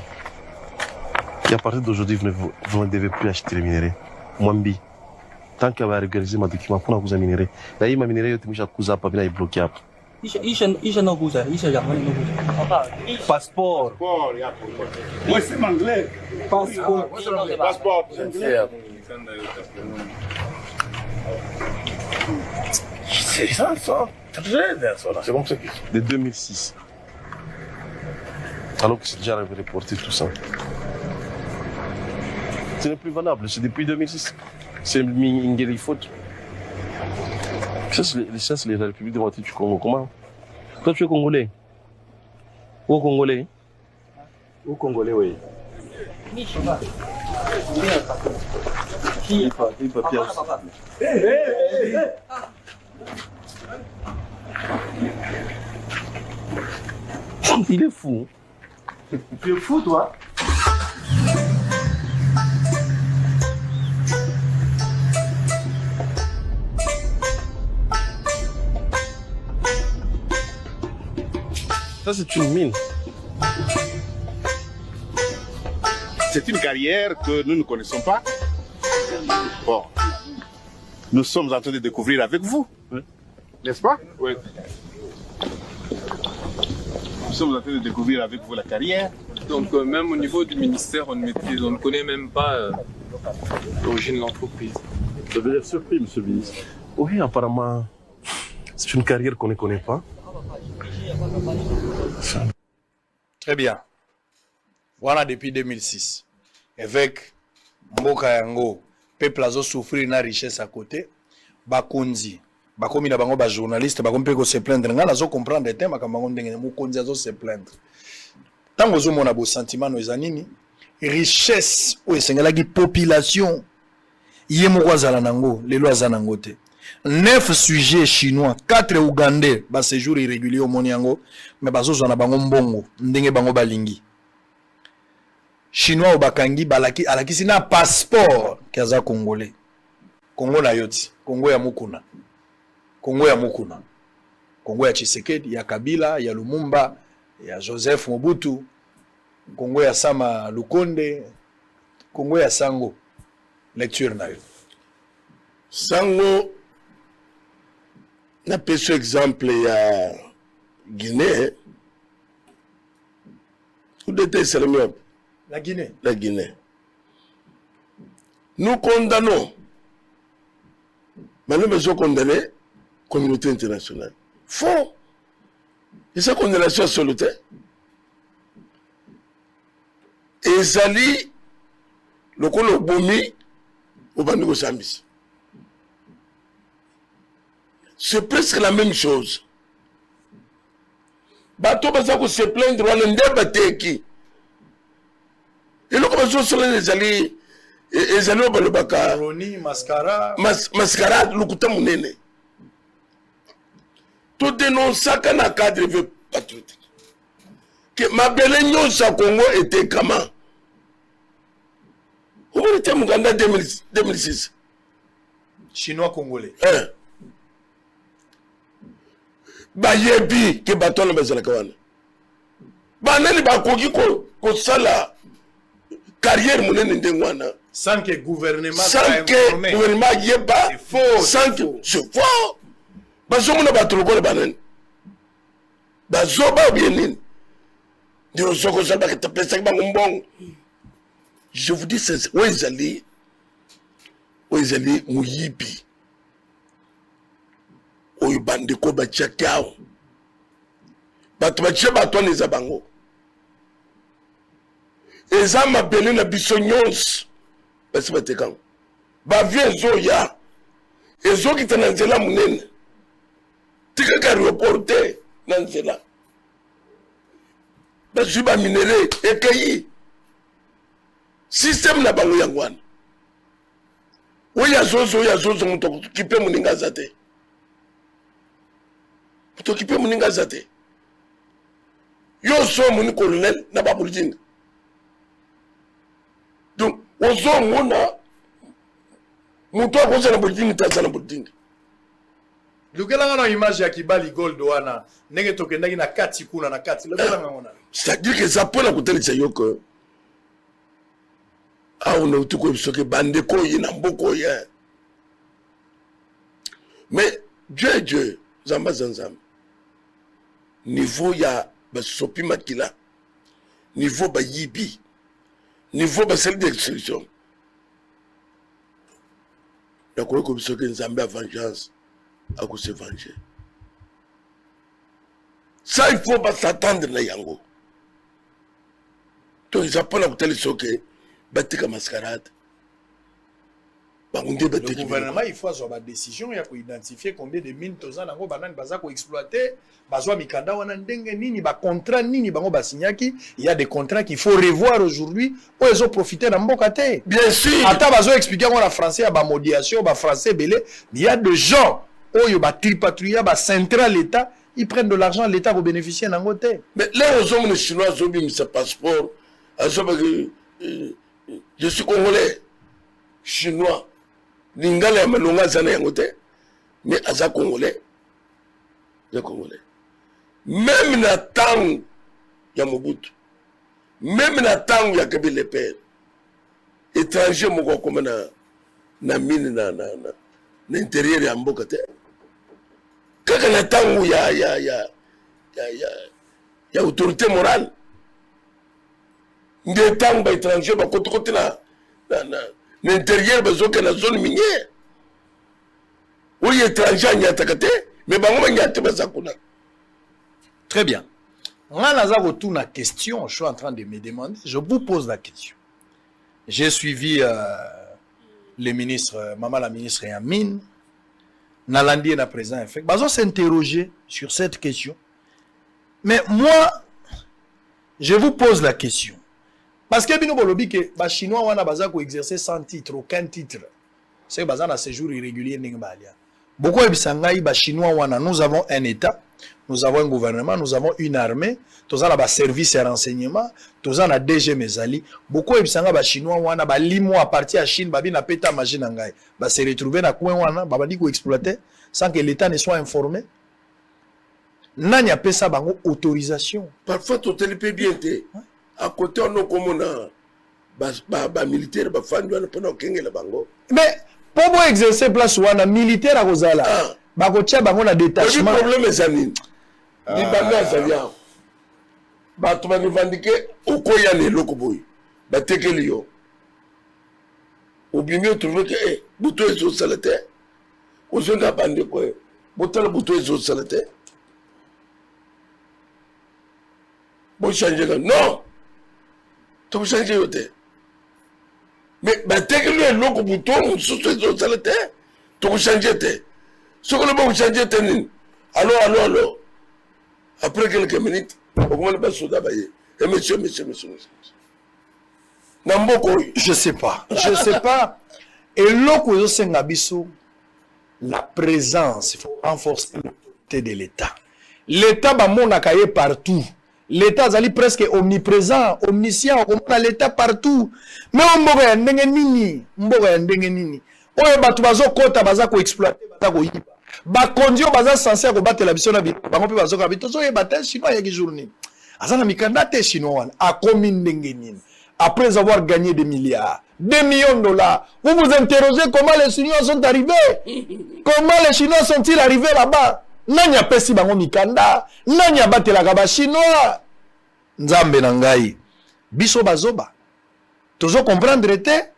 Et à partir d'aujourd'hui, vous ne devez plus acheter les minéraux. Mwambi, tant qu'elle va régulariser ma document pour vous minéraux. D'ailleurs, ma minéraux, je vais pas venir bloquer. Passeport. Moi, c'est anglais. Passeport. C'est ça, très bien, ça. C'est comme ça. De 2006. Alors que c'est déjà reporté tout ça. Ce n'est plus valable, c'est depuis 2006. C'est une faute. Ça, c'est la République démocratique du Congo. Comment? Toi, tu es Congolais? Où Congolais? Où Congolais, oui. Il est fou. Tu es fou, toi? Ça, c'est une mine. C'est une carrière que nous ne connaissons pas. Bon, nous sommes en train de découvrir avec vous, n'est-ce pas? Oui. Nous sommes en train de découvrir avec vous la carrière. Donc même au niveau du ministère, on ne connaît même pas l'origine de l'entreprise. Vous avez l'air surpris, monsieur le ministre. Oui, apparemment, c'est une carrière qu'on ne connaît pas. Très bien. Voilà depuis 2006. Avec Mboka Yango, peuple a souffrir na richesse à côté. Bakonzi, bakomi na bango ba journaliste, bakomi pe ko se plaindre. Nga nazo comprendre thème akamango ndenge mukonzi azo se plaindre. Tango zo mona bo sentiment no ezanini, richesse o esengelaki population yemoko azala nango, lelo azala nango te. 9 sujets chinois, 4 ougandais, ba séjour irrégulier au moniango, mais bazo zona bango mbongo, ndenge bango balingi. Chinois au bakangi balaki alaki na passeport kaza congolais. Congo na yoti, Congo ya mukuna. Congo ya mukuna. Congo ya Tshisekedi, ya Kabila, ya Lumumba, ya Joseph Mobutu, Congo ya Sama Lukonde, Congo ya Sango. Lecture na yo. Sango na peso exemple ya Guinée. Où était Salomon? La Guinée. La Guinée. Nous condamnons. Mais nous devons condamner la communauté internationale. Faux. Et sa condamnation solitaire. Et Zali, le colo bomi, au Bandego Sambis. C'est presque la même chose. Bateau Bazako se plaindre, on a bateki. Et là, comme ça, les alliés, les alliés au Balobaka. Roni, Mascara. Mascara, le couteau mounene. Tout dénonce ça quand un cadre veut patriotique. Que ma belle union sa Congo était comment? Où était Muganda 2006? Chinois congolais. Bayebi, que bateau le bezala kawana. Banani bakoki ko sala. Carrière mounene ndengwana. Sans que gouvernement. Sans que gouvernement yeba. C'est faux. Sans que c'est faux. Bazomuna batuloko le banen. Bazoba bien nini. Diro soko salba que tapesa ki bangombong. Je vous dis c'est Oezali muyibi. Oyibande ko bachakao. Batu bache bato neza bango. Eza mabele na biso nyonso basi batekang bavie ezoya ezokita na nzela munene tikaka reporte na nzela bazwi baminere ekei système na bango yango wana oyo azozo moto okipe moninga aza te moto okipe moninga aza te yo so moni colonel na bapolitinga. Donc, aux hommes, on a mouton à cause de la politique, t'as la politique. Lukelanga image ya Kibali Gold wana nenge tokendaki na kati kuna na kati lukelanga ngona. C'est-à-dire que ça peut la coûter ça yoko. Ah on a tout comme ce que bande ko yina mboko ya. Mais Dieu zamba zanzam. Niveau ya ba sopi makila. Niveau ba yibi. Niveau de celle d'exclusion. Il y a quoi comme ce que nous avons vengeance à cause de venger. Ça, il ne faut pas s'attendre à Yango. Donc, ils appellent à côté ce que Batika mascarade. Le gouvernement, il faut avoir une décision, il faut identifier combien de mines tozan nango banane bazako exploiter, bazwa mikanda wana ndenge nini ba contrat nini bango basignaki, il y a des contrats qu'il faut revoir aujourd'hui pour les autres profiter dans mboka te. Bien sûr. Ata bazo expliquer en français ba modération, ba français belé, il y a des gens oyo ba tripatrouiller ba central l'état, ils prennent de l'argent l'état pour bénéficier nango te. Mais là aux hommes chinois zobim ce passeport, je suis congolais, chinois. Lingala ya malonga zana yango te mais aza congolais. même na temps ya Mobutu, même na temps ya Kabila père, étranger moko comme na mine na intérieur ya mboka te. Kaka na temps ya autorité morale. Des temps ba étranger ba côté na l'intérieur ba zoka na zone minière. Oui, étranger n'y attaqué, mais bango n'y attaqué pas ça. Très bien. Moi, là, retourne la question. Je suis en train de me demander. Je vous pose la question. J'ai suivi les ministres, maman la ministre Yamine, Nalandi et la président effet. Ils s'interroger sur cette question. Mais moi, je vous pose la question. Parce que bino bolobi que les Chinois wana baza ko exercer sans titre, aucun titre. C'est baza na séjour irrégulier n'ingbalia. Beaucoup ebisangai ba Chinois wana, nous avons un État, nous avons un gouvernement, nous avons une armée, tous avons un service et renseignement, tous avons un DG Mezali. Beaucoup ebisanga ba Chinois wana ba limo à partir à Chine, babi na peta machine ngai, ba se retrouver na coin wana, ba badi ko exploiter sans que l'État ne soit informé. Nani apesa bango autorisation. Parfois tu te le peux bien te. À côté on a comme ba militaire ba fandu wana pona okengela bango. Mais pour exercer place wana militaire à Rosala. Bako tia bango na détachement. Le problème est ça ni. Ni banga zalia. Ba tu vas nous vendiquer okoya ne lokoboy. Ba tekeli yo. Ou bien mieux trouver que buto ezo salate. Ozonga bande ko. Botala buto ezo salate. Bon changer non. Tu changer yote. Mais bah dès que le logo bouton sous ce salate, tu vas changer te. Ce que le bon changer te. Allô. Après quelques minutes, on va le passer d'abord. Et monsieur. Namboko. Je sais pas. Et logo sengabiso, la présence, il faut renforcer l'autorité de l'État. L'État va monakaye partout. L'État est presque omniprésent, omniscient, on a l'État partout. Mais on m'a dit, on a batu bazo kota baza ko exploiter baza ko yiba. Ba kondio baza censé ko battre la biso na bi. Ba mpe bazo ka bito so ye batel chinois ya ki journée. Azana mikanda te chinois wana a combien ndenge nini. Après avoir gagné des milliards, 2 millions de dollars, vous vous interrogez comment les Chinois sont arrivés? Comment les Chinois sont-ils arrivés là-bas? Nanya pesi bango mikanda, nanya batela ka ba chinois. Nzambe na ngai. Biso bazoba. Tozo comprendre te,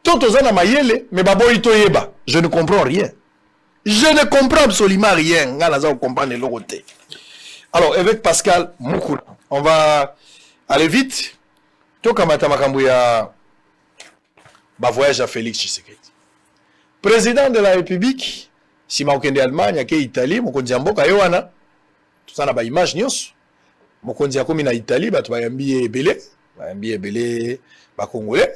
tozo na mayele, mais baboyi to yeba. Je ne comprends rien. Je ne comprends absolument rien. Ngala za comprendre le côté. Alors avec Pascal Moukoula, on va aller vite. Toka mata makambu ya ba voyage à Félix Tshisekedi. Président de la République si maokende Allemagne ke Italie mokonzi ya mboka yo wana tozana ba image nyonso mokonzi akomi na Italie bato bayambi ebele ba congolais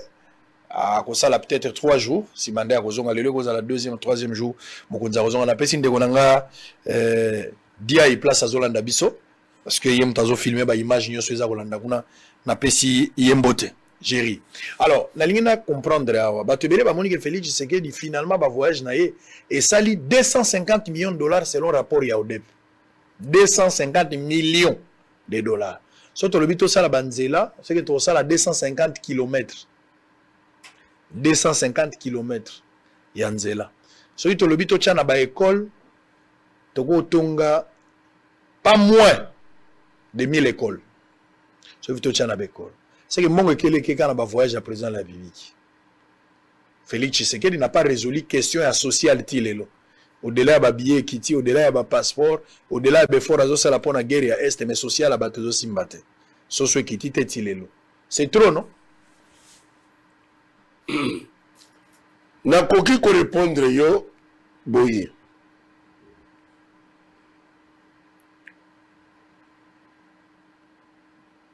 a kosala peut-être 3 jours si mandat ya kozonga lelo kozala 2e 3e jour mokonzi akozonga na pesi ndeko nanga dia i place azolanda biso parce que yem tazo filmer ba image nyonso eza kolanda kuna na pesi yembote Géry. Alors, la ligne à comprendre, Félix Tshisekedi finalement va voyage et sali 250 millions de dollars selon rapport Yaoudep. 250 millions de dollars. Surtout le bito ça la banzela, c'est que tu as la 250 km. 250 km yanzela. Surtout le bito tchana ba école, toko tonga pas moins de 1000 écoles. Surtout tchana ba école. C'est que mon quelqu'un a voyage à président de la République. Félix Tshisekedi n'a pas résolu question sociale tilelo. Au-delà de billet kiti, au-delà de passeport, au-delà de fort azo sala pona guerre à est mais social à bateau simbate. Soso kiti te tilelo. C'est trop non? Na koki ko répondre yo boye.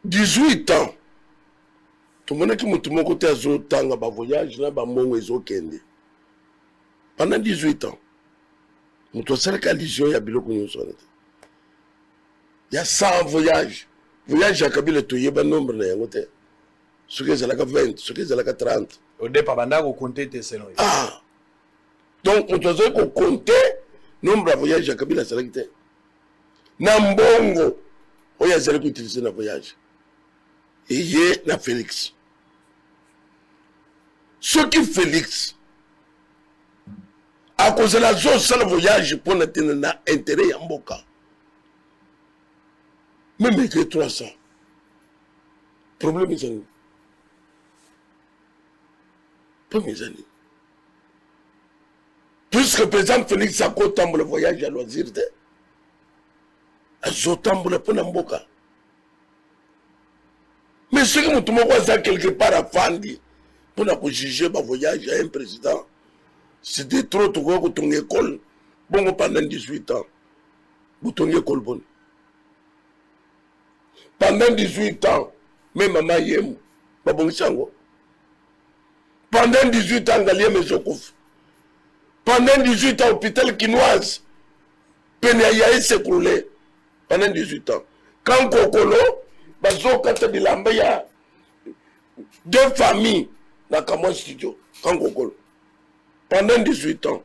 « 18 ans. Tout le monde qui m'a côté à Zotanga, ba voyage là, ba mongo ezokende. Pendant 18 ans, nous avons fait la religion, il y a biloko nyonso. Il y a 100 voyages. Voyage à Kabila, il y a un nombre de gens. Ce qui est là 20, ce qui est là 30. Au départ, on comptait tes selon. Ah! Donc, on doit compter le nombre de voyages à Kabila. na mbongo oyo azali koutilize na voyage eye na Félix soki Félix akozala azosala voyage mpona tena na intérêt ya mboka même eke 300 problème ezali problème ezali puisque président Félix akotambola voyage ya loisir te azotambola mpona mboka mais soki motu moko aza quelque part afandi mpona kojuge bavoyage ya un président c'était trop tokoki kotonga école bongo pendant 18 ans botongi école boni pendant 18 ans même mama yemu babongisi yango pendant 18 ans ngali yemu ezokufa pendant 18 ans hôpital kinoise pene ya s'écrouler pendant 18 ans quand kokolo bazokata bilamba ya deux familles na kamwa studio quand kokolo pendant 18 ans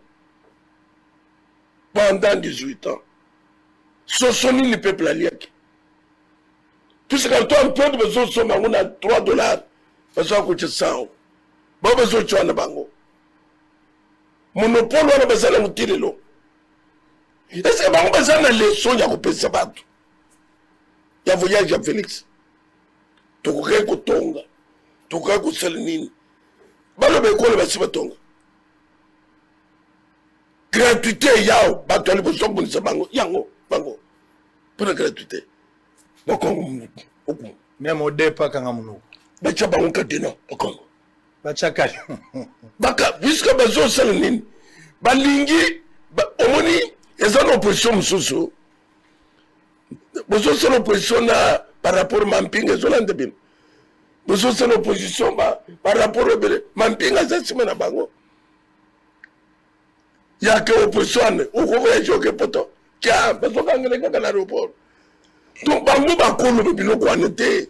pendant 18 ans sosoni le peuple aliaki puisque quand toi un peu de besoin soma on a $3 besoin coûte 100 ba besoin chwana bango monopole wana bazala mutirelo est-ce que bango bazala leçon ya kopesa bato ya voyage ya Félix tokokai kotonga tokokai kosala nini baloba ekolo basi batonga gratuité yao bato ali boso kobonisa bango yango bango mpona gratuité bakongo oku même odepa kanga munoko bacha bango katena bakongo bacha kali baka puisque bazosala nini balingi omoni eza na opposition mosusu bozosala opposition na par rapport mampinga ezolanda bino bozosala opposition par rapport ebele mampinga aza nsima na bango yake opposition okovoyage oke poto kya bazokangele kaka na aéroport donc bango bakoloba biloko wana te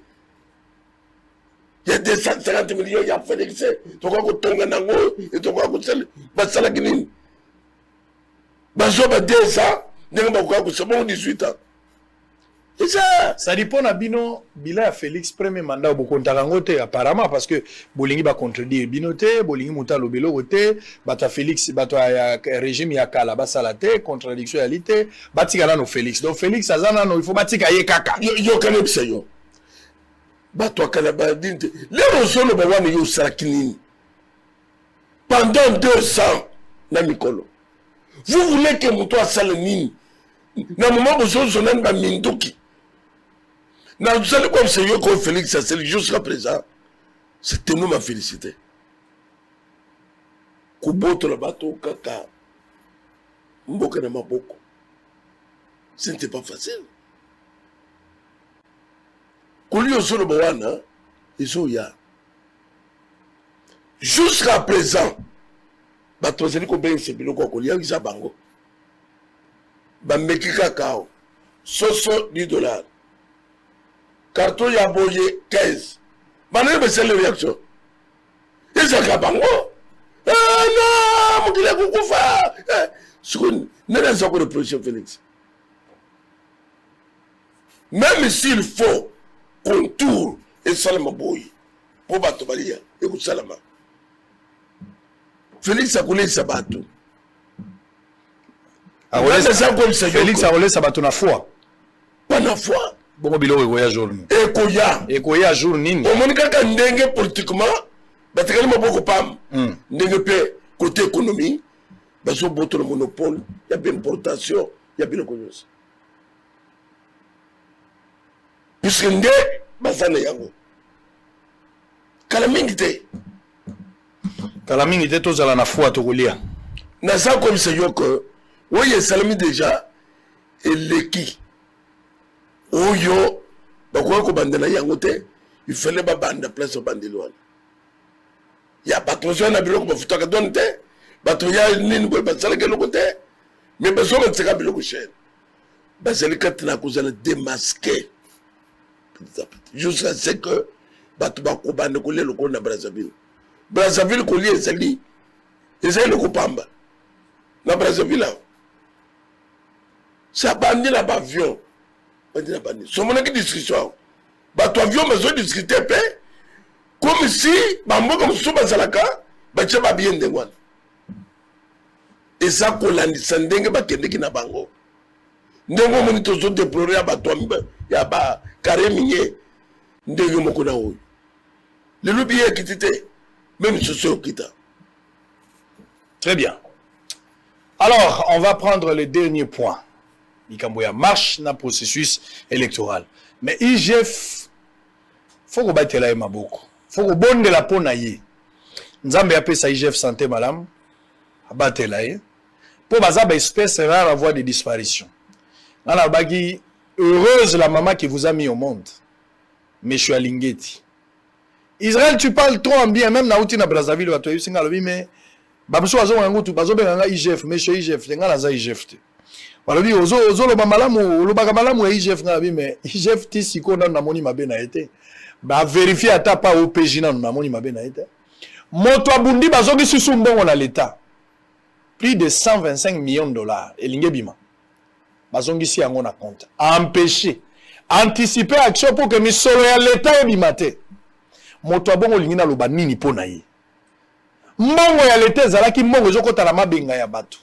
ya 250 millions ya Félix tokoka kotonga nango etokoka kosala basalaki nini bazoba 2 ans ndenge bakoka kosala bongo 18 ans ça dépend na bino bila ya Félix premier mandat bokontaka yango te apparemment parce que bolingi bacontredire bino te bolingi moto alobeloko te bato ya Félix bato ya régime ya kala basala te contradiction ya li te batika nano Félix donc Félix aza nano il faut batika ye kaka yokana bisa yo bato akala badini te lero ozoloba wana yo osalaki nini pendant 2 ans na mikolo vous voulez que moto asala nini na moment bozozonani baminduki na zali comme c'est yo ko Félix asali jusqu'à présent c'était nous ma félicité kubotola bato kaka mboka na maboko ce n'était pas facile kuli ozoloba wana ezoya jusqu'à présent bato bazali kobengisa biloko ya kolia bisa bango bameki kakao soso $10 carton ya boye 15 banani basala réaction ezaka bango non mokili akukufa sikoyo nani aza koreproche Félix même s'il faut contour esalama boye mpo bato balia ekosalama Félix akolekisa bato Félix akolekisa bato na foi pas na foi bongo biloko ekoya jour nini ekoya jour nini omoni kaka ndenge politiquement batikali maboko pam ndenge mpe côté économie bazobotola monopole ya baimportation ya biloko nyonso puisque nde baza na yango kala mingi te tozala na foi tokolia naza komisa yo ke oyo esalami déjà eleki oyo bakoki kobandela yango te ifale babanda place babandeli wana ya bato bazwa na biloko bafutaka done te bato ya nini boye basalaka eloko te mais bazomatisaka biloko chere bazali kati na kozala démasqué jusqu'à ce que bato bakobanda kolia lokolo na Brazzaville kolia ezali eloko pamba na Brazzaville awa sabandi na baavion bandina bani somonaki discussion bato avion bazodiscute mpe comme si bamboka mosusu bazalaka batie babie ndenge wana eza kolandisa ndenge bakendeki na bango ndenge omoni tozodeplore ya bato ya bakare minye ndenge moko na oyo lelo biye ekiti te même soso okita. Très bien. Alors, on va prendre le dernier point. Mikamboya marche dans le processus électoral. Mais IGF, il faut que batte la maboko. Il faut que bonne de la peau naïe. Nzambe appelle ça IGF santé madame. Batte la pour bazar espèce rare à voir des disparitions. Dans la bagui heureuse la maman qui vous a mis au monde. Mais je suis à Lingeti. Israël, tu parles trop en bien, même Naouti na Brazzaville, tu as eu Singalobi, mais Babso Azo Wangutu, Bazo Benga IGF, mais chez IGF, c'est un IGF. Voilà, Ozo le Bamalamu, le Bagamalamu et IGF, mais IGF, si on a moni ma bena été. Bah, vérifier à ta pas au PJ, na moni ma bena été. Moto Abundi, Bazo qui sous bon on a l'État. Plus de 125 millions de dollars. Et l'Ingebima. Bazo qui si on a compte. Empêcher, anticiper action pour que mi solo ya l'État et bimate. Moto abongo lingina loba nini pona ye mbongo ya lete zalaki mbongo ezokota na mabenga ya bato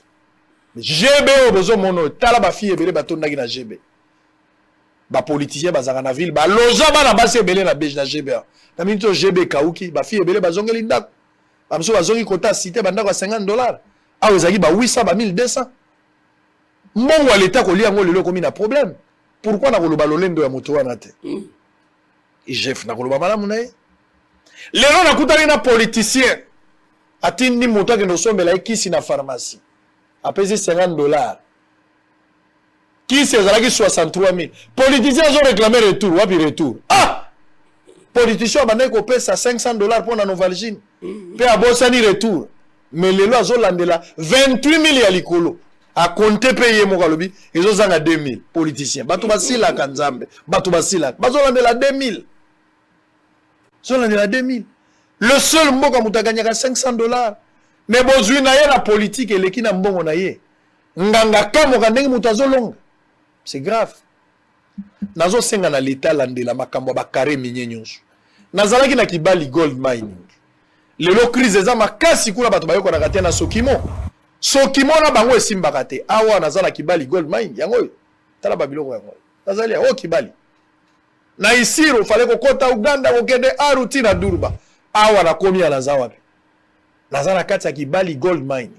GB obozo mono tala ba fille ebele bato ndaki na GB ba politicien bazanga na ville ba loza bana basi ebele na beige na GB na minito GB kauki ba fille ebele bazongeli ndako bamso bazongi kota cité bandako ya $50 awo ezaki ba 800 ba 1200 mbongo ya leta ko liango lelo komi na problème pourquoi na koloba lolendo ya moto wana te IGF na koloba malamu na ye lelo nakutani na politicien atindi moto akende osombela kisi na pharmacie apesi $50 kisi ezalaki 63 000 politicien azo réclamer retour wapi retour politicien abandaki kopesa $500 mpona Novalgine mpe abosani retour mais lelo azolandela 28 000 ya likolo akonte mpe ye moko alobi ezozanga 2 000 politicien bato basilaka nzambe bato basilaka bazolandela 2 000 2 000. Le seul mot que vous gagné $500. Mais bozui na ye la politique et l'équipe na mbongo na ye. Nganga kamo kandengi mutazo longa. C'est grave. Nazo senga na l'état landela makambo ba carré minye nyonso. Nazalaki na Kibali gold mining. Lelo crise eza makasi kuna bato bayoko na katia na Sokimo. Sokimo na bango esimbaka te. Awa nazala Kibali gold mine yango. Tala babiloko yango. Nazali o Kibali. Na Isiro fallait kokota Uganda kokende aruti na Durba awa na komi ala zawapi nazana kati ya Kibali gold mine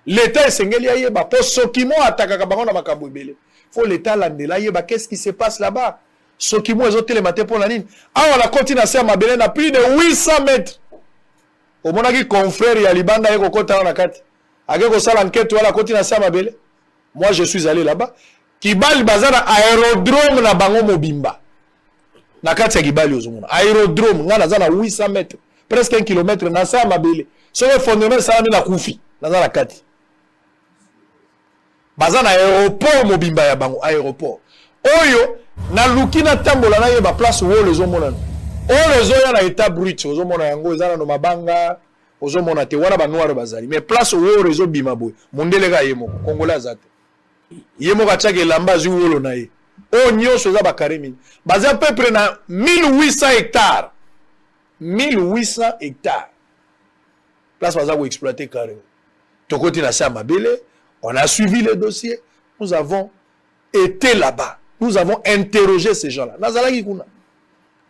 l'état esengeli ayeba po Sokimo atakaka bango na makambo ebele faut l'état landela ayeba qu'est-ce qui se passe là-bas Sokimo ezotelema te pona nini awa na koti na se mabele na plus de 800 mètres omonaki confrère ya Libanda ye kokota na kati ake kosala enquête wala koti na se mabele moi je suis allé là-bas Kibali bazana aérodrome na bango mobimba. Na kati ya Kibali ozomona. Aérodrome nga nazana 800 mètres, presque 1 km na sa mabele. So fondement ça na kufi, nazana kati. Bazana aéroport mobimba ya bango, aéroport. Oyo na lukina tambola na yeba place wo lezomona. O lezo ya na état brut ozomona yango ezana no mabanga, ozomona te wana ba noir bazali. Mais place wo rezo bima boy. Mondele ga yemo, Kongola zate. Yemo kachake lamba zuwolo na ye. O nyonso za bakare mini. Baza peu près na 1800 hectares. 1800 hectares. Place baza ko exploiter carré. Tokoti na sa mabele, on a suivi le dossier. Nous avons été là-bas. Nous avons interrogé ces gens-là. Nazalaki kuna.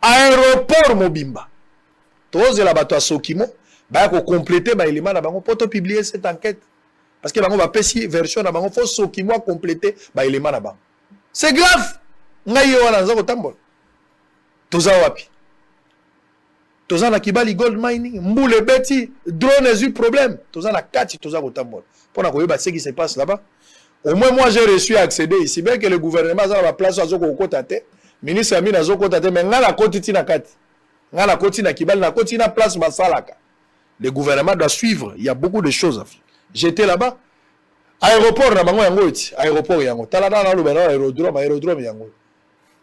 Aéroport mobimba. Toze la bato a Sokimo, ba ko compléter ba élément na bango poto publier cette enquête. Parce que bango va pesi version na bango faut Sokimo compléter ba élément na bango. C'est grave. Ngai wana nzako tambol. Toza wapi? Toza na Kibali gold mining, mbule beti, drone a eu problème. Toza na kati toza ko tambol. Pour na koyeba ce qui se passe là-bas. Au moins moi j'ai reçu accéder ici bien que le gouvernement a la place azoko kokota te. Ministre Amina azoko kokota te mais nga na koti na kati. Nga na koti na Kibali na koti na place masalaka. Le gouvernement doit suivre, il y a beaucoup de choses à faire. J'étais là-bas. Aéroport na bango yango eti, aéroport yango. Talana na lobena aérodrome yango.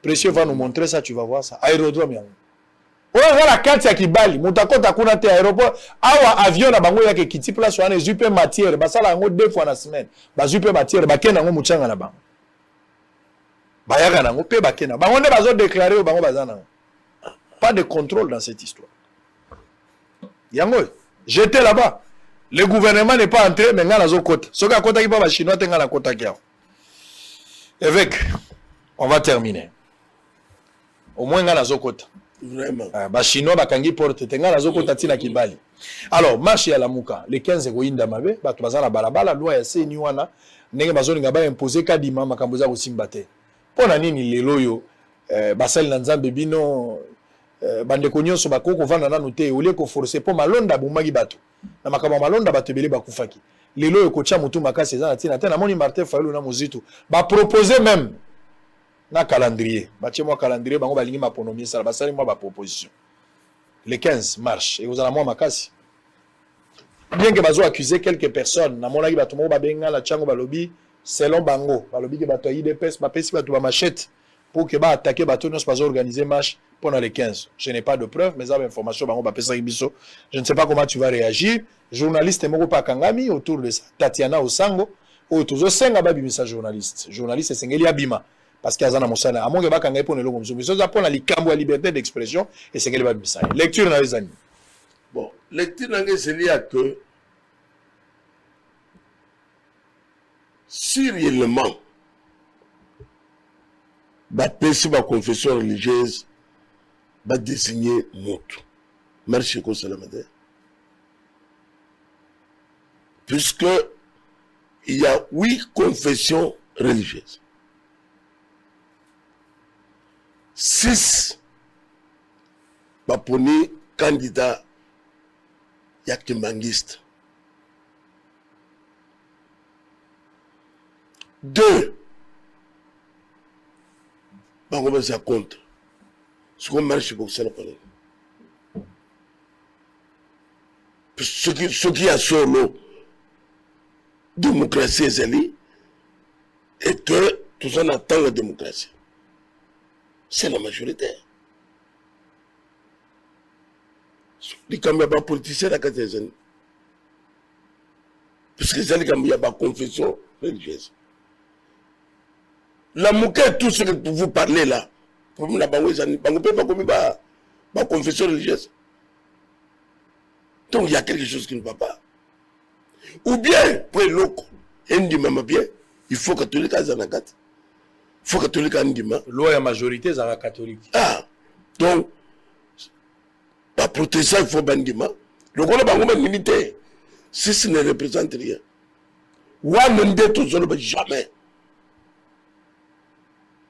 Précieux va nous montrer ça, tu vas voir ça. Aérodrome yango. Oya voilà kati ya Kibali, mutakota kuna te aéroport. Awa avion na bango yake kiti place wana zupe matière, basala yango 2 fois na semaine. Ba zupe matière, ba kenda ngo muchanga na bango. bayaka nango pe bakena bango nde bazo déclarer bango bazana. Pas de contrôle dans cette histoire. Yango j'étais là-bas. Le gouvernement n'est pas entré mais ngana zo kota. Soka kota ki pa ba chinois te ngana kota ki. Évêque, on va terminer. Au moins ngana zo kota. Vraiment. Ba chinois bakangi porte te ngana zo kota tina kibali. Alors marche ya Lamuka le 15 ko inda mabe bato bazana balabala loi ya seni wana ndenge bazolinga ba imposer kadima makambo za kosimba te. Pona nini lelo yo basali na nzambe bino bandeko nyonso bakoko vanda nanu te ole ko forcer po malonda bumaki bato na makambo malonda bato ebele bakufaki lelo yo kocha mutu makasi za tina te na moni Martin Fayulu na Mozitu ba proposer même na calendrier batie moi calendrier bango balingi maponomi sala basali moi ba proposition le 15 marche et vous allez moi makasi bien que bazo accuser quelques personnes na monaki bato mo ba benga la chango balobi selon bango balobi ke bato IDPS ba pesi bato ba machette pour que ba attaquer bato nous pas organiser marche pendant les 15. Je n'ai pas de preuves, mais avec information, je ne sais pas comment tu vas réagir. Journaliste Moko Pakangami autour de ça. Tatiana Osango, autour de Senga Babimisa journaliste. Journaliste Sengeli Abima. Parce qu'il y a un monsana. À mon gars, quand il pour le logo, mais ça pour la liberté d'expression et Sengeli Babimisa. Lecture dans les années. Bon, lecture dans les années, c'est que si réellement, la confession religieuse va désigner Motu. Merci beaucoup, Salamade. Puisque il y a 8 confessions religieuses. 6 Baponi candidats yakimbangistes. 2 Bango ça compte. Ce qu'on marche pour ça, ce qui a solo démocratie et que tout ça attend la démocratie. C'est la majorité. Les camarades politiciens, parce que c'est les camarades confession religieuse. La mouka, tout ce que vous parlez là, pour la confession religieuse. Donc il y a quelque chose qui ne va pas. Ou bien, pour l'autre, il faut que tous les cas en agat. Il faut que tous les cas en dima. Loi la majorité, c'est la catholique. Ah, donc, la protection, il faut bandima. Le gros bango militaire, si ce ne représente rien. Ou à monde tout seul, jamais.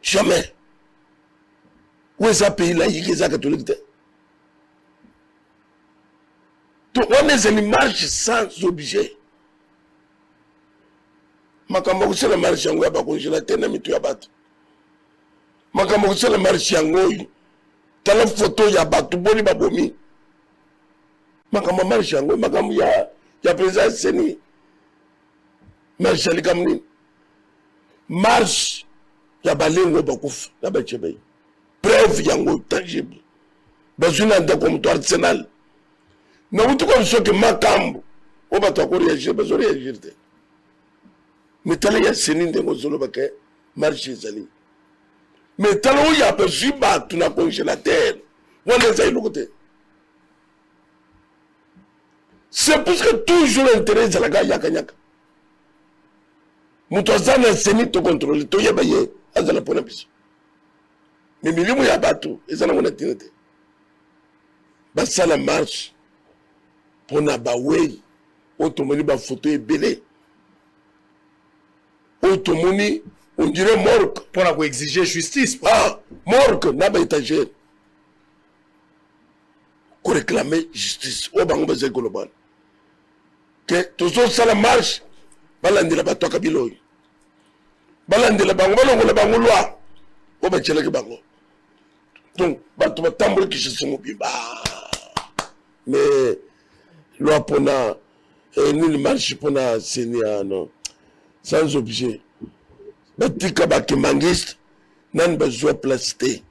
Jamais. Où est ce pays là, il y a catholique? Donc on est une marche sans objet. Makambo c'est la marche yango ya bakongelateur na mitu ya bato. Makambo c'est la marche yango tala photo ya bato boni babomi. Makambo marche yango makambo ya président Seni. Marche ali kamni. Marche ya balengo bakufa na bachebe. Preuve yango tangible. Bazuna nda comme toi Arsenal. Na wutu comme ça que makambo o bato ko réagir bazo réagir. Mais tala ya Seni ndengo zolo bake marche zali. Mais tala o ya perçu bato na congélateur. Wala za ilokote. C'est parce que toujours l'intérêt de la gars yakanyaka. Mutozana Seni to contrôler to yabaye azala pona biso. Mais milimu ya bato ezana mona tinete. Basa la marche pona bawei otomoni ba photo ebele. Otomoni on dirait morgue pour ko exiger justice. Ah, morgue na ba étagère. Ko réclamer justice o bango bazé global. Que toujours ça la marche balandela bato kabiloyi. Balandela bango balongola bango loi. O ba tshela ke bango. Donc bato ba tambola ki se mobimba. Mais loi pona nul marche pona Seigneur non sans objet. Batika ba kimangiste nan besoin plasté.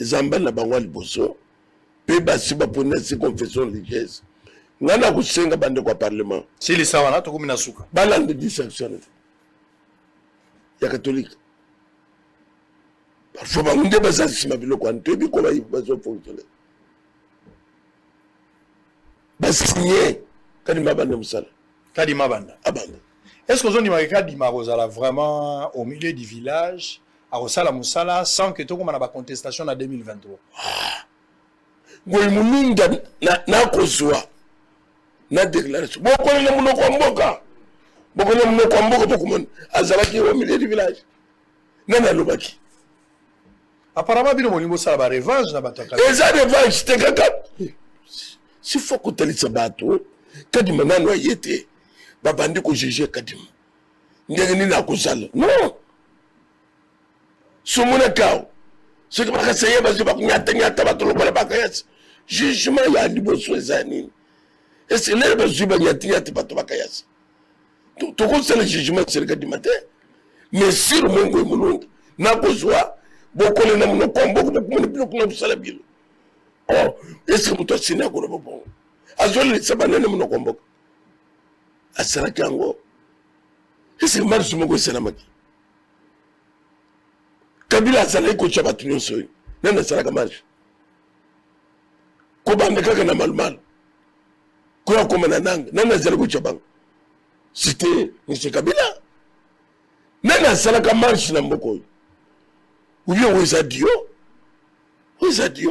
Zamba na bango liboso. Pe basi ba pona se confession religieuse. Ngana kusenga bande kwa parlement. Si les sawana to kumina suka. Balande dissection. Ya catholique. parfois bangunde bazasima biloko antoyebi ko bazofonctionne basigné kadima banda mosala kadima banda abanda. Est-ce que vous avez kadima kozala vraiment au milieu du village à Rosala Moussala sans que tout le monde ait contestation en 2023? Goy mununda na kozwa na déclaration boko na munoko mboka boko na munoko mboka to kumon azalaki au milieu du village nana lobaki apparemment bino molimbo sala ba revanche na bataka eza revanche te kaka si faut que talisa bato kadima nano ayete babandi ko juger kadima ndenge ni na kozala non somona kao ce que baka seye bazo bakunyata bato lokola bakayasi jugement ya liboso ezani est-ce que les bazo banyati bato bakayasi to ko sala jugement sur kadima te mais sur mongo mulunda na kozwa bokole na muno kombo ko kumone bilo kuna busala bilo oh est-ce que muto sina ko bon azole sabana na muno kombo asala kango est-ce que marche mongo sala maki kabila asala ko chabatu nyonso nana sala ka marche ko bande kaka na malmal ko ya komana nanga nana sala ko chabanga c'était monsieur Kabila nana sala ka marche na mboko. Ou bien, où est-ce Dio? Où est-ce Dio?